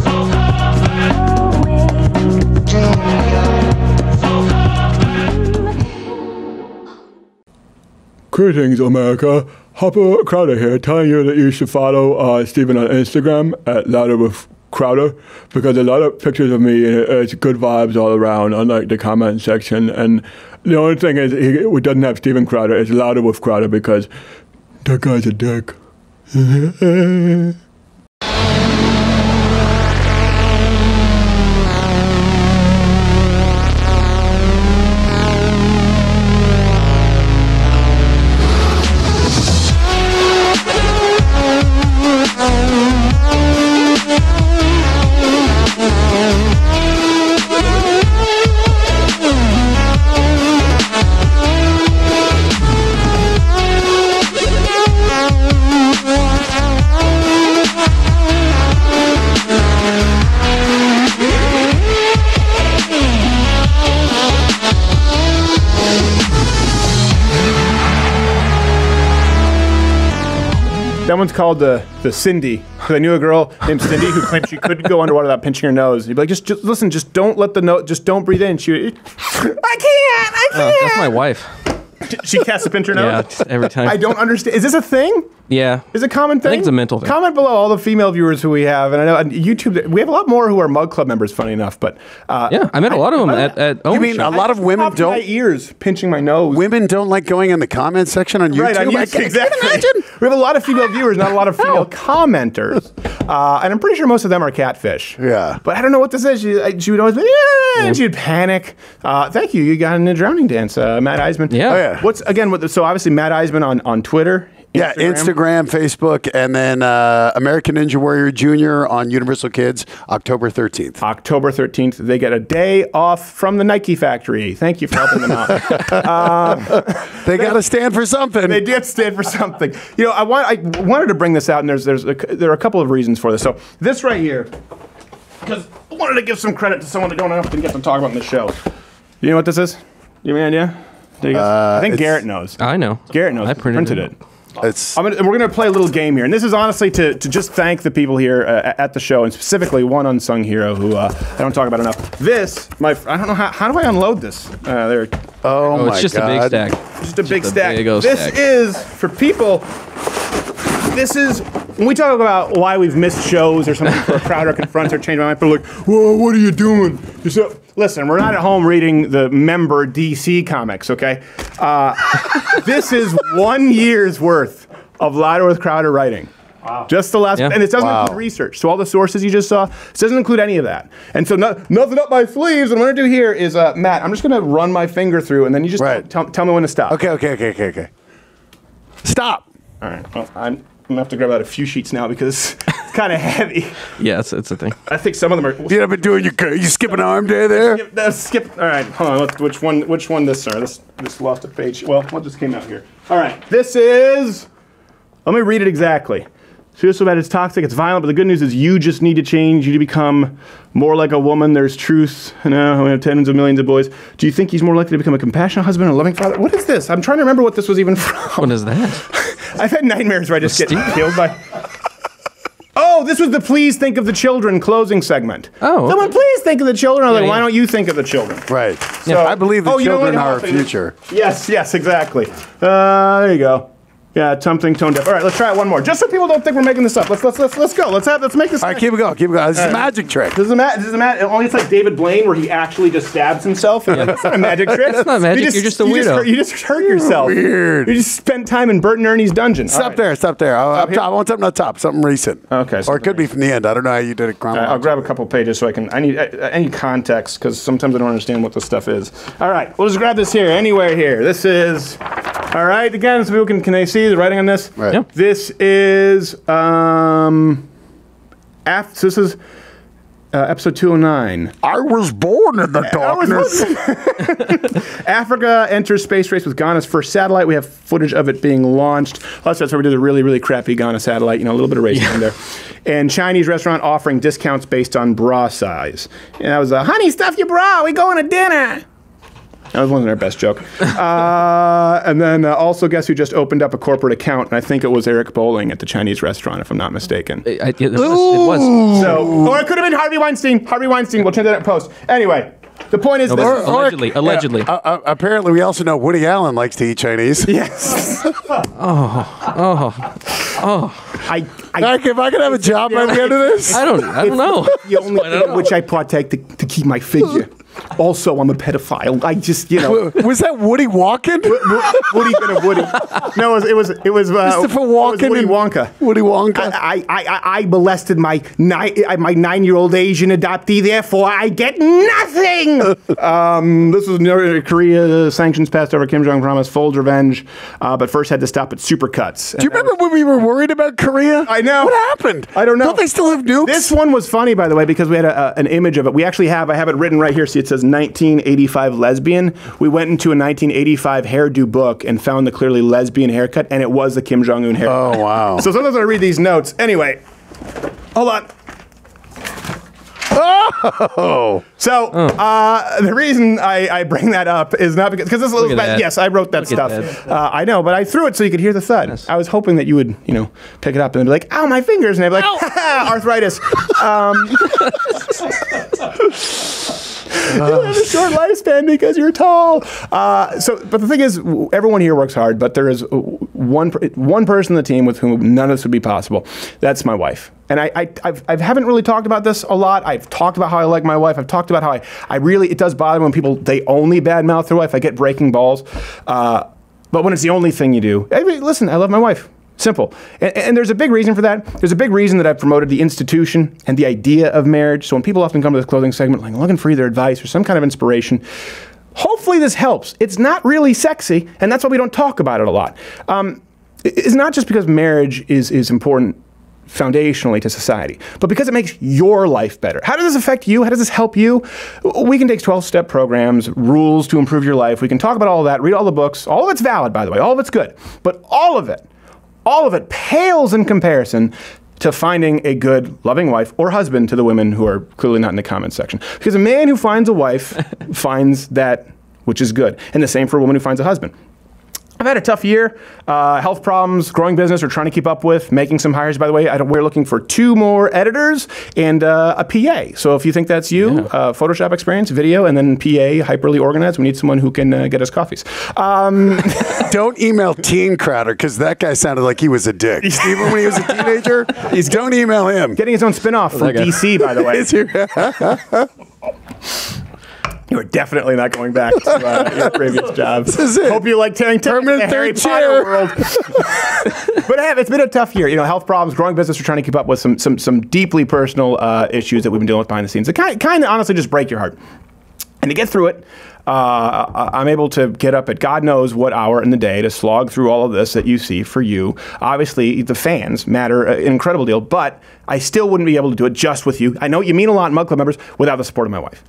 Speaker 16: Greetings, America. Hopper Crowder here, telling you that you should follow Steven on Instagram at Louder with Crowder, because a lot of pictures of me, it's good vibes all around, unlike the comment section. And the only thing is, he doesn't have Steven Crowder, it's Louder with Crowder, because that guy's a dick. That one's called the Cindy. Because I knew a girl named Cindy who claimed she couldn't go underwater without pinching her nose. You'd be like, just listen, just don't let the nose, just don't breathe in. I can't.
Speaker 9: That's my wife.
Speaker 1: She casts a pinch her nose?
Speaker 9: Yeah, every time.
Speaker 1: I don't understand. Is this a thing?
Speaker 9: Yeah.
Speaker 1: Is it a common thing?
Speaker 9: I think it's a mental thing.
Speaker 1: Comment below all the female viewers who we have. And I know on YouTube, we have a lot more who are Mug Club members, funny enough. But
Speaker 9: yeah, I met a lot of them at
Speaker 8: You mean a lot of women don't?
Speaker 1: My ears pinching my nose.
Speaker 8: Women don't like going in the comment section on YouTube?
Speaker 1: Right, on YouTube, exactly. We have a lot of female viewers, not a lot of female commenters. And I'm pretty sure most of them are catfish.
Speaker 8: Yeah.
Speaker 1: But I don't know what this is. She would always be, and she'd panic. Thank you. You got in a drowning dance, Matt Eisman.
Speaker 9: Yeah.
Speaker 8: Oh, yeah.
Speaker 1: What's, again, so obviously Matt Eisman on Twitter.
Speaker 8: Yeah, Instagram, Facebook, and then American Ninja Warrior Jr. on Universal Kids, October 13th.
Speaker 1: October 13th. They get a day off from the Nike factory. Thank you for helping them out.
Speaker 8: They got to stand for something.
Speaker 1: They did stand for something. You know, I wanted to bring this out, and there are a couple of reasons for this. So this right here, because I wanted to give some credit to someone I don't often get to talk about in the show. You know what this is? You have any idea? I think Garrett knows.
Speaker 9: I know.
Speaker 1: Garrett knows.
Speaker 9: I printed
Speaker 1: it.
Speaker 8: And
Speaker 1: we're gonna play a little game here, and this is honestly to just thank the people here at the show, and specifically one unsung hero who I don't talk about enough. This, I don't know how do I unload this? There.
Speaker 8: Oh my God!
Speaker 9: It's just a big stack.
Speaker 1: Just a big stack.
Speaker 9: This
Speaker 1: is for people. This is when we talk about why we've missed shows or something for a Crowder confronts or change my mind. People are like, whoa, what are you doing? Listen, we're not at home reading the member DC comics, okay? This is 1 year's worth of Louder with Crowder writing. Wow. Just the last, and it doesn't include research. So all the sources you just saw, it doesn't include any of that. And so nothing up my sleeves. What I'm gonna do here is, Matt, I'm just gonna run my finger through, and then you just tell me when to stop.
Speaker 8: Okay. Stop.
Speaker 1: All right. Well, I'm gonna have to grab out a few sheets now because it's kind of heavy.
Speaker 9: Yeah, it's a thing.
Speaker 1: I think some of them are.
Speaker 8: You haven't been doing you skip an arm day there?
Speaker 1: Skip. All right, hold on. Which one? This lost a page. Well, what just came out here? All right. This is. Let me read it exactly. Suicide is toxic. It's violent. But the good news is you just need to change. You need to become more like a woman. There's truth. We have tens of millions of boys. Do you think he's more likely to become a compassionate husband or a loving father? What is this? I'm trying to remember what this was even from.
Speaker 9: What is that?
Speaker 1: I've had nightmares where I just get killed by. Oh, this was the please think of the children closing segment.
Speaker 9: Oh.
Speaker 1: Someone please think of the children. I was like, why don't you think of the children?
Speaker 8: Right.
Speaker 1: So,
Speaker 8: I believe the children are our future.
Speaker 1: Yes, exactly. There you go. Yeah, something tone deaf. All right, let's try it one more. Just so people don't think we're making this up. Let's go. Let's make this.
Speaker 8: All right, keep it going. This is a magic trick.
Speaker 1: This is a magic. Only it's like David Blaine where he actually just stabs himself. And that's not a magic trick.
Speaker 9: That's not magic. You're just a weirdo.
Speaker 1: You just hurt yourself.
Speaker 8: Weird.
Speaker 1: You just spent time in Bert and Ernie's dungeon.
Speaker 8: Stop there. I want something on top. Something recent.
Speaker 1: Okay.
Speaker 8: Or it could be from the end. I don't know how you did it chronologically.
Speaker 1: I'll grab a couple pages so I can. I need context because sometimes I don't understand what this stuff is. All right, we'll just grab this here. Anywhere here. This is. All right. Again, so people can they see the writing on this?
Speaker 8: Right.
Speaker 9: Yep.
Speaker 1: This is this is episode 209.
Speaker 8: I was born in the darkness.
Speaker 1: Africa enters space race with Ghana's first satellite. We have footage of it being launched. That's where we did a really, really crappy Ghana satellite. A little bit of racing in there. And Chinese restaurant offering discounts based on bra size. And that was honey, stuff your bra. We going to dinner. That wasn't our best joke. And then also, guess who just opened up a corporate account? And I think it was Eric Bowling at the Chinese restaurant, if I'm not mistaken.
Speaker 9: It was.
Speaker 1: So, or it could have been Harvey Weinstein. Harvey Weinstein. We'll change that in post. Anyway, The point is,
Speaker 9: allegedly.
Speaker 8: Apparently, we also know Woody Allen likes to eat Chinese.
Speaker 1: Yes.
Speaker 8: If I could have a job by the end of this,
Speaker 9: I don't know.
Speaker 1: The only thing in which I partake to keep my figure. Also, I'm a pedophile. I just,
Speaker 8: Was that Woody walking?
Speaker 1: Woody bit of Woody. No, it was
Speaker 8: Christopher Walken.
Speaker 1: Woody Wonka.
Speaker 8: Woody Wonka.
Speaker 1: I molested my 9-year-old Asian adoptee. Therefore, I get nothing. This was Korea sanctions passed over. Kim Jong promised fold revenge, but first had to stop at supercuts.
Speaker 8: Do you remember when we were worried about Korea?
Speaker 1: I know.
Speaker 8: What happened?
Speaker 1: I don't know.
Speaker 8: Don't they still have nukes?
Speaker 1: This one was funny, by the way, because we had an image of it. We actually have. I have it written right here. See, it says 1985 lesbian. We went into a 1985 hairdo book and found the clearly lesbian haircut, and it was the Kim Jong-un haircut.
Speaker 8: Oh, wow.
Speaker 1: So sometimes I read these notes. Anyway, hold on.
Speaker 8: Oh!
Speaker 1: So the reason I bring that up is not because this is yes, I wrote that stuff. I know, but I threw it so you could hear the thud. Yes. I was hoping that you would pick it up and be like, "Ow, my fingers!" and I'd be like, "Ha, arthritis." You have a short lifespan because you're tall. But the thing is, everyone here works hard, but there is one person on the team with whom none of this would be possible. That's my wife. And I haven't really talked about this a lot. I've talked about how I like my wife. I've talked about how I really, it does bother me when people, they only badmouth their wife. I get breaking balls. But when it's the only thing you do, listen, I love my wife. Simple. And there's a big reason for that. There's a big reason that I've promoted the institution and the idea of marriage. So when people often come to this closing segment, like looking for either advice or some kind of inspiration, hopefully this helps. It's not really sexy, and that's why we don't talk about it a lot. It's not just because marriage is important foundationally to society, but because it makes your life better. How does this affect you? How does this help you? We can take 12-step programs, rules to improve your life. We can talk about all of that, read all the books. All of it's valid, by the way. All of it's good. But all of it pales in comparison to finding a good, loving wife or husband to the women who are clearly not in the comments section. Because a man who finds a wife finds that which is good. And the same for a woman who finds a husband. I've had a tough year, health problems, growing business we're trying to keep up with, making some hires, by the way. We're looking for 2 more editors and a PA. So if you think that's you, Photoshop experience, video, and then PA, hyperly organized, we need someone who can get us coffees.
Speaker 8: Don't email Teen Crowder, because that guy sounded like he was a dick. Even when he was a teenager, don't email him.
Speaker 1: Getting his own spinoff from DC, by the way. You are definitely not going back to your previous job.
Speaker 8: This is it.
Speaker 1: Hope you like tearing
Speaker 8: permanent
Speaker 1: the Harry Potter world. But it's been a tough year. Health problems, growing business. We're trying to keep up with some deeply personal issues that we've been dealing with behind the scenes. That kind of honestly just break your heart. And to get through it, I'm able to get up at God knows what hour in the day to slog through all of this that you see for you. Obviously, the fans matter an incredible deal, but I still wouldn't be able to do it just with you. I know you mean a lot, Mug Club members, without the support of my wife.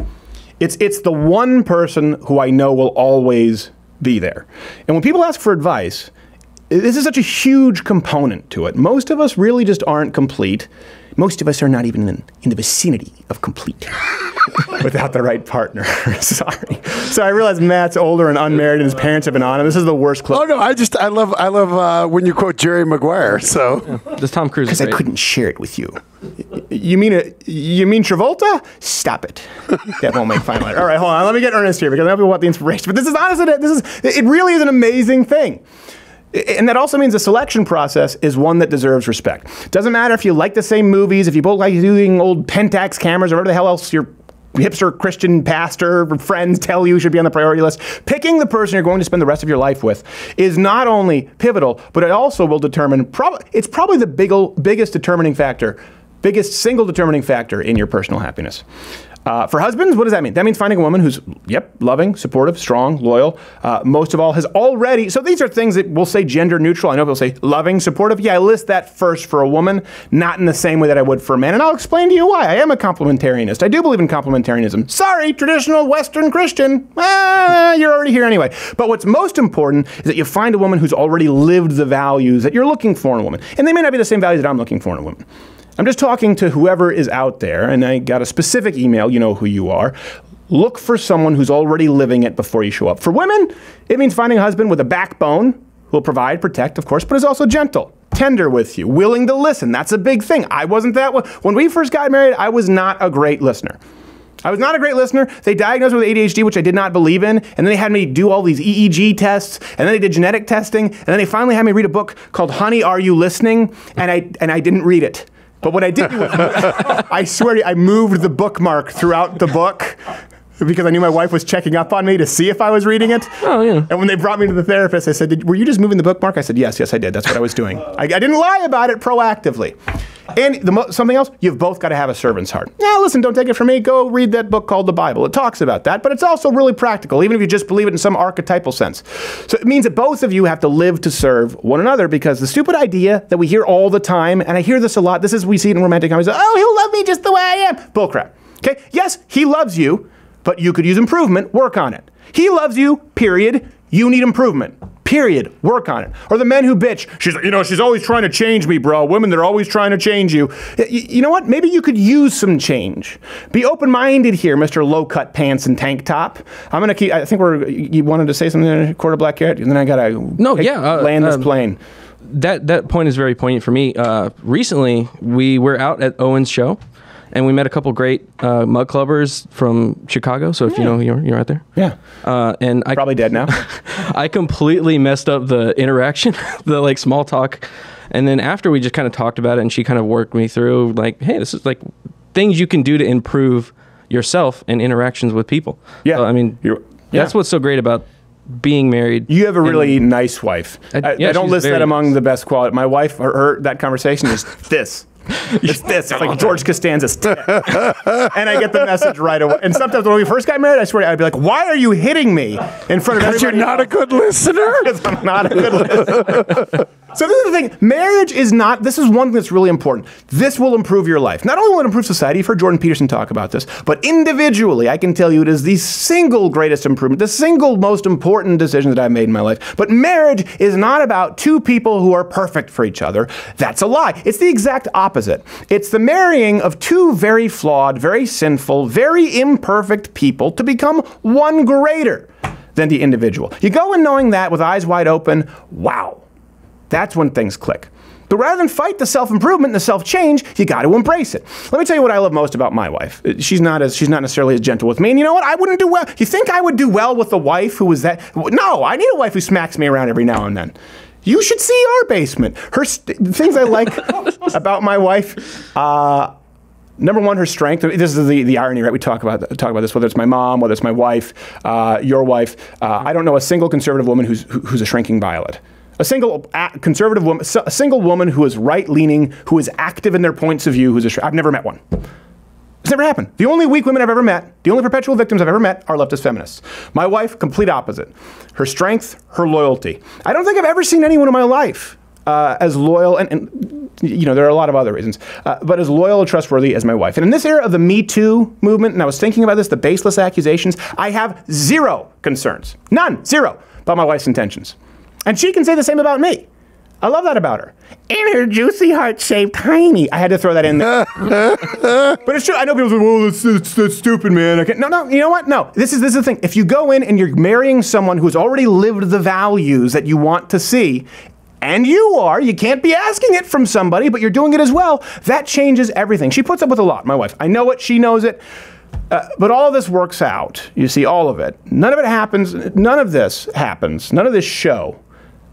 Speaker 1: It's the one person who I know will always be there. And when people ask for advice, this is such a huge component to it. Most of us really just aren't complete. Most of us are not even in the vicinity of complete without the right partner. Sorry. So I realize Matt's older and unmarried and his parents have been on him. This is the worst clip.
Speaker 8: Oh, no, I love when you quote Jerry Maguire. So
Speaker 9: this Tom Cruise.
Speaker 1: Because I couldn't share it with you. You mean Travolta? Stop it. That won't make final. All right, hold on. Let me get earnest here because I know people want the inspiration. But this is honestly, it really is an amazing thing. And that also means the selection process is one that deserves respect. Doesn't matter if you like the same movies, if you both like using old Pentax cameras or whatever the hell else your hipster Christian pastor or friends tell you should be on the priority list. Picking the person you're going to spend the rest of your life with is not only pivotal, but it also will determine, it's probably the biggest determining factor, biggest single determining factor in your personal happiness. For husbands, what does that mean? That means finding a woman who's, loving, supportive, strong, loyal, most of all has already, so these are things that we'll say gender neutral. I know people say loving, supportive. Yeah, I list that first for a woman, not in the same way that I would for a man. And I'll explain to you why. I am a complementarianist. I do believe in complementarianism. Sorry, traditional Western Christian. You're already here anyway. But what's most important is that you find a woman who's already lived the values that you're looking for in a woman. And they may not be the same values that I'm looking for in a woman. I'm just talking to whoever is out there, and I got a specific email, you know who you are. Look for someone who's already living it before you show up. For women, it means finding a husband with a backbone who will provide, protect, of course, but is also gentle, tender with you, willing to listen. That's a big thing. I wasn't that one. When we first got married, I was not a great listener. I was not a great listener. They diagnosed me with ADHD, which I did not believe in, and then they had me do all these EEG tests, and then they did genetic testing, and then they finally had me read a book called Honey, Are You Listening? And I didn't read it. But what I did was, I swear to you, I moved the bookmark throughout the book because I knew my wife was checking up on me to see if I was reading it.
Speaker 9: Oh, yeah.
Speaker 1: And when they brought me to the therapist, I said, were you just moving the bookmark? I said, yes, I did. That's what I was doing. I didn't lie about it proactively. And something else, you've both got to have a servant's heart. Now, listen, don't take it from me. Go read that book called the Bible. It talks about that, but it's also really practical, even if you just believe it in some archetypal sense. So it means that both of you have to live to serve one another, because the stupid idea that we hear all the time, and I hear this a lot, we see it in romantic comedies, oh, he'll love me just the way I am. Bullcrap. Okay? Yes, he loves you, but you could use improvement. Work on it. He loves you, period. You need improvement. Period. Work on it. Or the men who bitch. She's always trying to change me, bro. Women, they're always trying to change you. You know what? Maybe you could use some change. Be open-minded here, Mr. Low-cut pants and tank top. I'm gonna keep. I think you wanted to say something, Quarter Black Carrot, and then I gotta land this plane.
Speaker 9: That point is very poignant for me. Recently, we were out at Owen's show, and we met a couple great mug clubbers from Chicago. So if you know, you're out there.
Speaker 1: Yeah.
Speaker 9: And I
Speaker 1: probably dead now.
Speaker 9: I completely messed up the interaction, the like small talk. And then after we just kind of talked about it, and she kind of worked me through like, hey, this is like things you can do to improve yourself and interactions with people.
Speaker 1: Yeah.
Speaker 9: So, I mean, that's what's so great about being married.
Speaker 1: You have a really nice wife. I don't list that among the best quality. My wife, that conversation is this. It's this. It's like George Costanza's. And I get the message right away. And sometimes when we first got married, I swear, I'd be like, why are you hitting me in front of everybody?
Speaker 8: Because you're not a good listener?
Speaker 1: Because I'm not a good listener. So this is the thing. Marriage is not, this is one thing that's really important. This will improve your life. Not only will it improve society, you've heard Jordan Peterson talk about this, but individually, I can tell you it is the single greatest improvement, the single most important decision that I've made in my life. But marriage is not about two people who are perfect for each other. That's a lie. It's the exact opposite. It's the marrying of two very flawed, very sinful, very imperfect people to become one greater than the individual. You go in knowing that with eyes wide open, wow. That's when things click. But rather than fight the self-improvement and the self-change, you got to embrace it. Let me tell you what I love most about my wife. She's not necessarily as gentle with me. And you know what? I wouldn't do well. You think I would do well with a wife who was that? No, I need a wife who smacks me around every now and then. You should see our basement. The things I like about my wife, number one, her strength. This is the irony, right? We talk about this, whether it's my mom, whether it's my wife, your wife. I don't know a single conservative woman who's a shrinking violet. A single conservative woman, a single woman who is right-leaning, who is active in their points of view, I've never met one. It's never happened. The only weak women I've ever met, the only perpetual victims I've ever met are leftist feminists. My wife, complete opposite. Her strength, her loyalty. I don't think I've ever seen anyone in my life as loyal, and you know, there are a lot of other reasons, but as loyal and trustworthy as my wife. And in this era of the Me Too movement, and I was thinking about this, the baseless accusations, I have zero concerns. None. Zero. About my wife's intentions. And she can say the same about me. I love that about her. And her juicy heart-shaped hiney. I had to throw that in there. But it's true. I know people say, well, that's stupid, man. No, you know what? No, this is the thing. If you go in and you're marrying someone who's already lived the values that you want to see, and you can't be asking it from somebody, but you're doing it as well, that changes everything. She puts up with a lot, my wife. I know it, she knows it. But all of this works out. You see, all of it. None of it happens. None of this happens. None of this show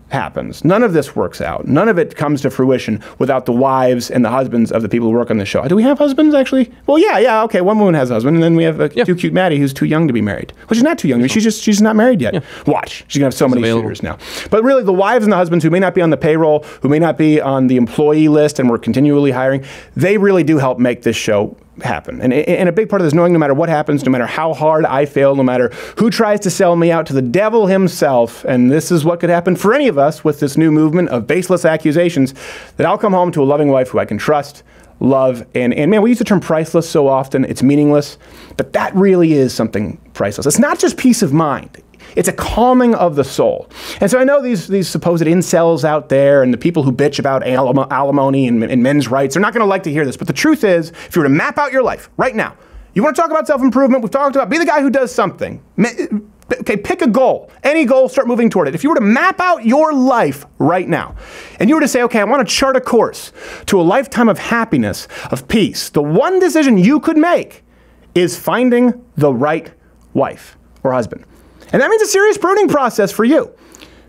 Speaker 1: happens. None of this works out. None of it comes to fruition without the wives and the husbands of the people who work on the show. Do we have husbands, actually? Well, yeah, okay. One woman has a husband, and then we have too cute Maddie, who's too young to be married. Well, she's not too young. She's not married yet. Yeah. Watch. She's going to have so many suitors now. But really, the wives and the husbands who may not be on the payroll, who may not be on the employee list, and we're continually hiring, they really do help make this show happen. And a big part of this, knowing no matter what happens, no matter how hard I fail, no matter who tries to sell me out to the devil himself, and this is what could happen for any of us with this new movement of baseless accusations, that I'll come home to a loving wife who I can trust, love, and man, we use the term priceless so often, it's meaningless, but that really is something priceless. It's not just peace of mind. It's a calming of the soul. And so I know these supposed incels out there and the people who bitch about alimony and men's rights are not going to like to hear this. But the truth is, if you were to map out your life right now, you want to talk about self-improvement, we've talked about be the guy who does something. Okay, pick a goal. Any goal, start moving toward it. If you were to map out your life right now, and you were to say, okay, I want to chart a course to a lifetime of happiness, of peace, the one decision you could make is finding the right wife or husband. And that means a serious pruning process for you.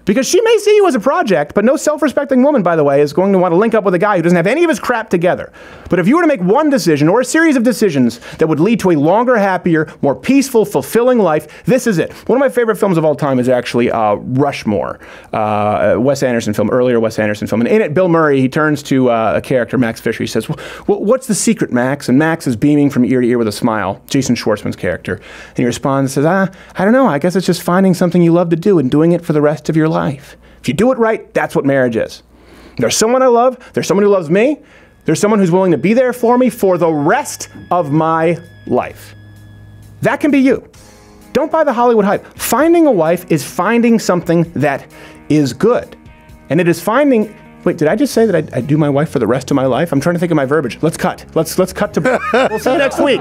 Speaker 1: Because she may see you as a project, but no self-respecting woman, by the way, is going to want to link up with a guy who doesn't have any of his crap together. But if you were to make one decision or a series of decisions that would lead to a longer, happier, more peaceful, fulfilling life, this is it. One of my favorite films of all time is actually Rushmore, Wes Anderson film, earlier Wes Anderson film. And in it, Bill Murray, he turns to a character, Max Fisher. He says, well, what's the secret, Max? And Max is beaming from ear to ear with a smile, Jason Schwartzman's character. And he responds and says, I don't know, I guess it's just finding something you love to do and doing it for the rest of your life. If you do it right, that's what marriage is. There's someone I love, there's someone who loves me, there's someone who's willing to be there for me for the rest of my life. That can be you. Don't buy the Hollywood hype. Finding a wife is finding something that is good. And it is finding, wait, did I just say that I do my wife for the rest of my life? I'm trying to think of my verbiage. Let's cut. Let's cut to, we'll see you next week.